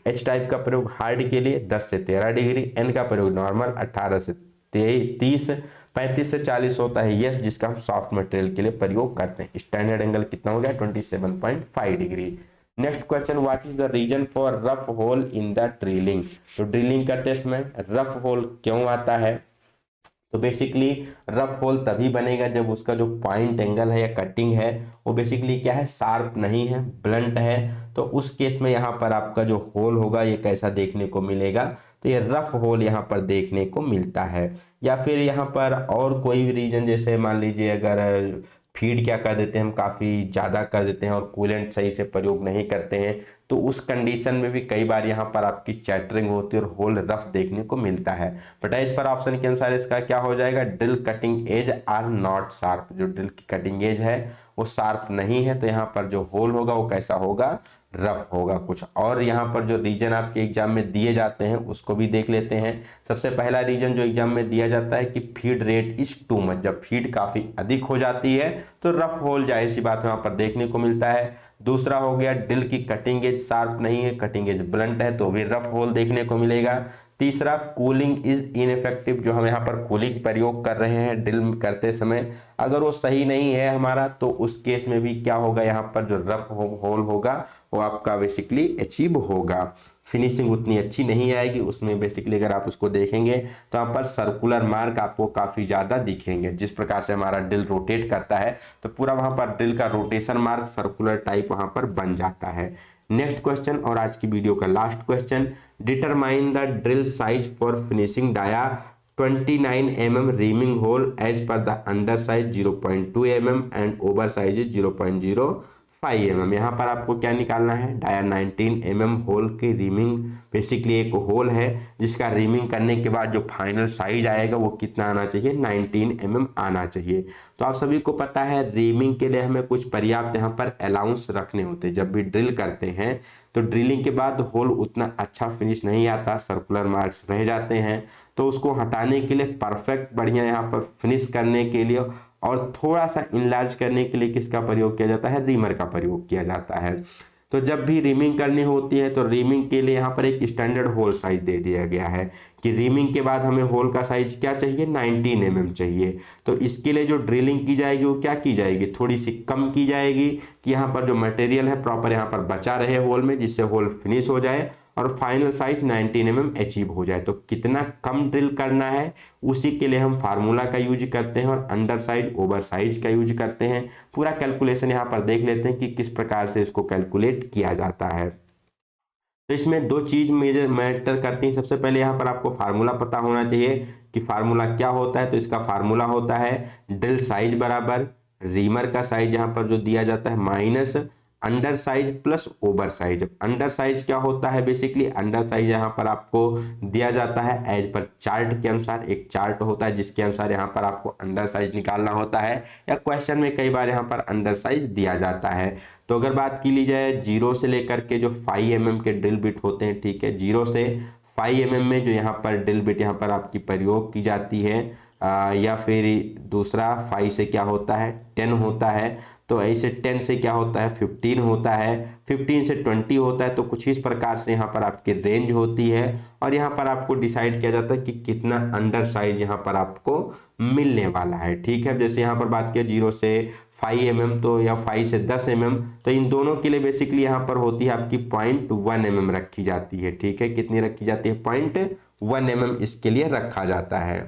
एच टाइप का प्रयोग हार्ड के लिए 10 से 13 डिग्री, एन का प्रयोग नॉर्मल 18 से 30, 35 से 40 होता है यस, जिसका हम सॉफ्ट मटेरियल के लिए प्रयोग करते हैं। स्टैंडर्ड एंगल कितना हो गया, 27.5 degree. Next question, what is the reason for rough hole in the drilling, तो ड्रिलिंग करते समय रफ होल क्यों आता है, तो बेसिकली रफ होल तभी बनेगा जब उसका जो पॉइंट एंगल है या कटिंग है वो बेसिकली क्या है, शार्प नहीं है, ब्लंट है, तो उस केस में यहाँ पर आपका जो होल होगा ये कैसा देखने को मिलेगा, तो ये रफ होल यहाँ पर देखने को मिलता है। या फिर यहाँ पर और कोई भी रीजन, जैसे मान लीजिए अगर फीड क्या कर देते हैं हम, काफ़ी ज़्यादा कर देते हैं और कूलेंट सही से प्रयोग नहीं करते हैं, तो उस कंडीशन में भी कई बार यहाँ पर आपकी चैटरिंग होती है और होल रफ देखने को मिलता है। बट इस पर ऑप्शन के अनुसार इसका क्या हो जाएगा, drill cutting edge are not sharp, जो ड्रिल की कटिंग एज है वो शार्प नहीं है, तो यहाँ पर जो होल होगा वो कैसा होगा, रफ होगा कुछ। और यहाँ पर जो रीजन आपके एग्जाम में दिए जाते हैं उसको भी देख लेते हैं। सबसे पहला रीजन जो एग्जाम में दिया जाता है कि feed rate is too much, जब फीड काफ़ी अधिक हो जाती है तो रफ होल जाहिर सी बात वहाँ पर देखने को मिलता है। दूसरा हो गया ड्रिल की कटिंग एज शार्प नहीं है, कटिंग एज ब्लंट है, तो भी रफ होल देखने को मिलेगा। तीसरा कूलिंग इज इनइफेक्टिव, जो हम यहाँ पर कूलिंग प्रयोग कर रहे हैं ड्रिल करते समय, अगर वो सही नहीं है हमारा तो उस केस में भी क्या होगा, यहाँ पर जो रफ होल होगा वो आपका बेसिकली अचीव होगा, फिनिशिंग उतनी अच्छी नहीं आएगी उसमें। बेसिकली अगर आप उसको देखेंगे तो यहाँ पर सर्कुलर मार्क आपको काफ़ी ज़्यादा दिखेंगे, जिस प्रकार से हमारा ड्रिल रोटेट करता है तो पूरा वहाँ पर ड्रिल का रोटेशन मार्क सर्कुलर टाइप वहाँ पर बन जाता है। नेक्स्ट क्वेश्चन और आज की वीडियो का last question, determine the drill size for finishing dia 29 mm reaming hole as per the under size 0.2 mm and over size is 0.05 mm। यहाँ पर आपको क्या निकालना है, डाया 19 mm होल की रीमिंग, बेसिकली एक होल है जिसका रीमिंग करने के बाद जो फाइनल साइज आएगा वो कितना आना चाहिए, 19 mm आना चाहिए। तो आप सभी को पता है रीमिंग के लिए हमें कुछ पर्याप्त यहाँ पर अलाउंस रखने होते हैं। जब भी ड्रिल करते हैं तो ड्रिलिंग के बाद होल उतना अच्छा फिनिश नहीं आता, सर्कुलर मार्क्स रह जाते हैं, तो उसको हटाने के लिए परफेक्ट बढ़िया यहाँ पर फिनिश करने के लिए और थोड़ा सा इनलार्ज करने के लिए किसका प्रयोग किया जाता है, रीमर का प्रयोग किया जाता है। तो जब भी रीमिंग करनी होती है तो रीमिंग के लिए यहाँ पर एक स्टैंडर्ड होल साइज दे दिया गया है कि रीमिंग के बाद हमें होल का साइज क्या चाहिए, 19 mm चाहिए। तो इसके लिए जो ड्रिलिंग की जाएगी वो क्या की जाएगी, थोड़ी सी कम की जाएगी कि यहाँ पर जो मटेरियल है प्रॉपर यहाँ पर बचा रहे होल में, जिससे होल फिनिश हो जाए और फाइनल साइज 19 mm अचीव हो जाए। तो कितना कम ड्रिल करना है उसी के लिए हम फार्मूला का यूज करते हैं और अंडर साइज ओवर साइज का यूज करते हैं। पूरा कैलकुलेशन यहाँ पर देख लेते हैं कि किस प्रकार से इसको कैलकुलेट किया जाता है। तो इसमें दो चीज मेजर मैटर करती हैं। सबसे पहले यहाँ पर आपको फार्मूला पता होना चाहिए कि फार्मूला क्या होता है, तो इसका फार्मूला होता है ड्रिल साइज बराबर रीमर का साइज यहाँ पर जो दिया जाता है minus under size plus over size. Under size क्या होता है, बेसिकली अंडर साइज यहाँ पर आपको दिया जाता है एज पर चार्ट के अनुसार, एक चार्ट होता है जिसके अनुसार यहाँ पर आपको अंडर साइज निकालना होता है, या क्वेश्चन में कई बार यहाँ पर अंडर साइज दिया जाता है। तो अगर बात की ली जाए 0 से लेकर के जो 5 mm के ड्रिल बिट होते हैं, ठीक है, 0 से 5 mm में जो यहाँ पर ड्रिल बिट यहाँ पर आपकी प्रयोग की जाती है, या फिर दूसरा 5 से क्या होता है 10 होता है, तो ऐसे 10 से क्या होता है 15 होता है, 15 से 20 होता है। तो कुछ इस प्रकार से यहाँ पर आपकी रेंज होती है और यहाँ पर आपको डिसाइड किया जाता है कि कितना अंडर साइज यहाँ पर आपको मिलने वाला है। ठीक है, जैसे यहाँ पर बात किया 0 से 5 mm तो या 5 से 10 mm, तो इन दोनों के लिए बेसिकली यहाँ पर होती है आपकी 0.1 mm रखी जाती है। ठीक है, कितनी रखी जाती है, 0.1 mm इसके लिए रखा जाता है।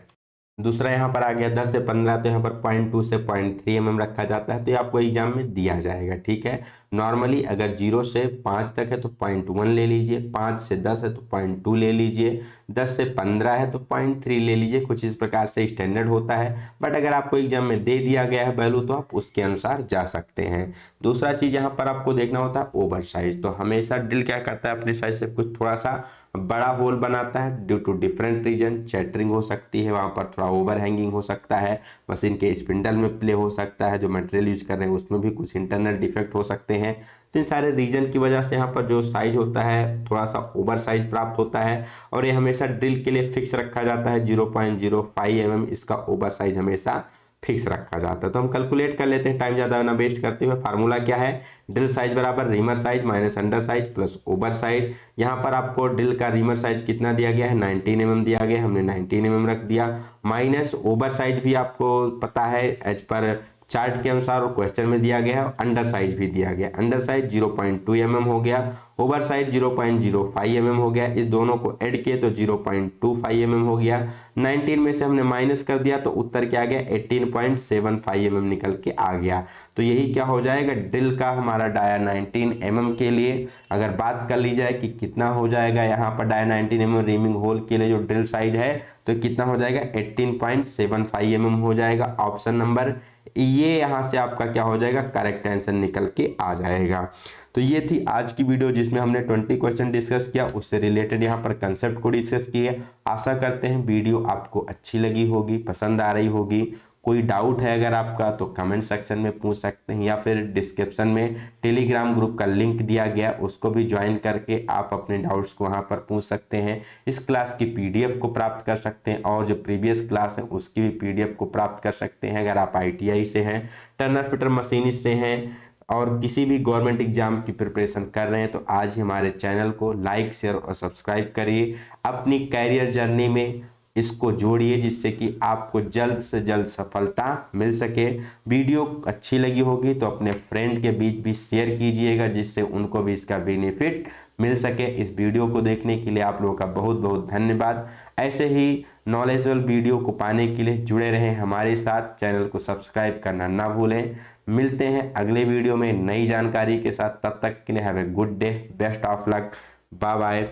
दूसरा यहाँ पर आ गया 10 से 15, तो यहाँ पर 0.2 से 0.3 mm रखा जाता है, तो ये आपको एग्जाम में दिया जाएगा। ठीक है, नॉर्मली अगर 0 से 5 तक है तो 0.1 ले लीजिए, 5 से 10 है तो 0.2 ले लीजिए, 10 से 15 है तो 0.3 ले लीजिए। कुछ इस प्रकार से स्टैंडर्ड होता है, बट अगर आपको एग्जाम में दे दिया गया है वैल्यू तो आप उसके अनुसार जा सकते हैं। दूसरा चीज़ यहाँ पर आपको देखना होता है ओवर साइज। तो हमेशा ड्रिल क्या करता है, अपने साइज से कुछ थोड़ा सा बड़ा होल बनाता है due to different reason. Chattering हो सकती है, वहाँ पर थोड़ा ओवर हैंगिंग हो सकता है, मशीन के स्पिंडल में प्ले हो सकता है, जो मटेरियल यूज कर रहे हैं उसमें भी कुछ इंटरनल डिफेक्ट हो सकते हैं। तो इन सारे रीजन की वजह से यहाँ पर जो साइज होता है थोड़ा सा ओवर साइज प्राप्त होता है, और ये हमेशा ड्रिल के लिए फिक्स रखा जाता है 0.05 mm। इसका ओवर साइज हमेशा फिक्स रखा जाता है। तो हम कैलकुलेट कर लेते हैं टाइम ज़्यादा ना वेस्ट करते हुए। फार्मूला क्या है, ड्रिल साइज बराबर reamer size minus under size plus over size. यहाँ पर आपको ड्रिल का रीमर साइज कितना दिया गया है, 19 mm दिया गया, हमने 19 mm रख दिया, माइनस ओवर साइज भी आपको पता है एज पर चार्ट के अनुसार और क्वेश्चन में दिया गया है, अंडर साइज भी दिया गया। अंडर साइज 0.2 mm हो गया, ओवर साइज 0.05 mm हो गया। इस दोनों को ऐड किए तो 0.25 mm हो गया। 19 में से हमने माइनस कर दिया तो उत्तर क्या आ गया, 18.75 mm निकल के आ गया। तो यही क्या हो जाएगा, ड्रिल का हमारा डाया 19 mm के लिए। अगर बात कर ली जाए कि कितना हो जाएगा यहाँ पर डाया 19 mm रीमिंग होल के लिए जो ड्रिल साइज है, तो कितना हो जाएगा, 18.75 mm हो जाएगा। ऑप्शन नंबर ये यहाँ से आपका क्या हो जाएगा, करेक्ट आंसर निकल के आ जाएगा। तो ये थी आज की वीडियो जिसमें हमने 20 क्वेश्चन डिस्कस किया, उससे रिलेटेड यहाँ पर कंसेप्ट को डिस्कस किए। आशा करते हैं वीडियो आपको अच्छी लगी होगी, पसंद आ रही होगी। कोई डाउट है अगर आपका तो कमेंट सेक्शन में पूछ सकते हैं, या फिर डिस्क्रिप्शन में टेलीग्राम ग्रुप का लिंक दिया गया, उसको भी ज्वाइन करके आप अपने डाउट्स को वहाँ पर पूछ सकते हैं। इस क्लास की पीडीएफ को प्राप्त कर सकते हैं, और जो प्रीवियस क्लास है उसकी भी पीडीएफ को प्राप्त कर सकते हैं। अगर आप ITI से हैं, टर्नर फिटर मशीनिस्ट से हैं, और किसी भी गवर्नमेंट एग्जाम की प्रिपरेशन कर रहे हैं, तो आज ही हमारे चैनल को लाइक, शेयर और सब्सक्राइब करिए। अपनी कैरियर जर्नी में इसको जोड़िए, जिससे कि आपको जल्द से जल्द सफलता मिल सके। वीडियो अच्छी लगी होगी तो अपने फ्रेंड के बीच भी शेयर कीजिएगा, जिससे उनको भी इसका बेनिफिट मिल सके। इस वीडियो को देखने के लिए आप लोगों का बहुत बहुत धन्यवाद। ऐसे ही नॉलेजेबल वीडियो को पाने के लिए जुड़े रहें हमारे साथ, चैनल को सब्सक्राइब करना ना भूलें। मिलते हैं अगले वीडियो में नई जानकारी के साथ, तब तक के लिए have a good day, best of luck, bye bye.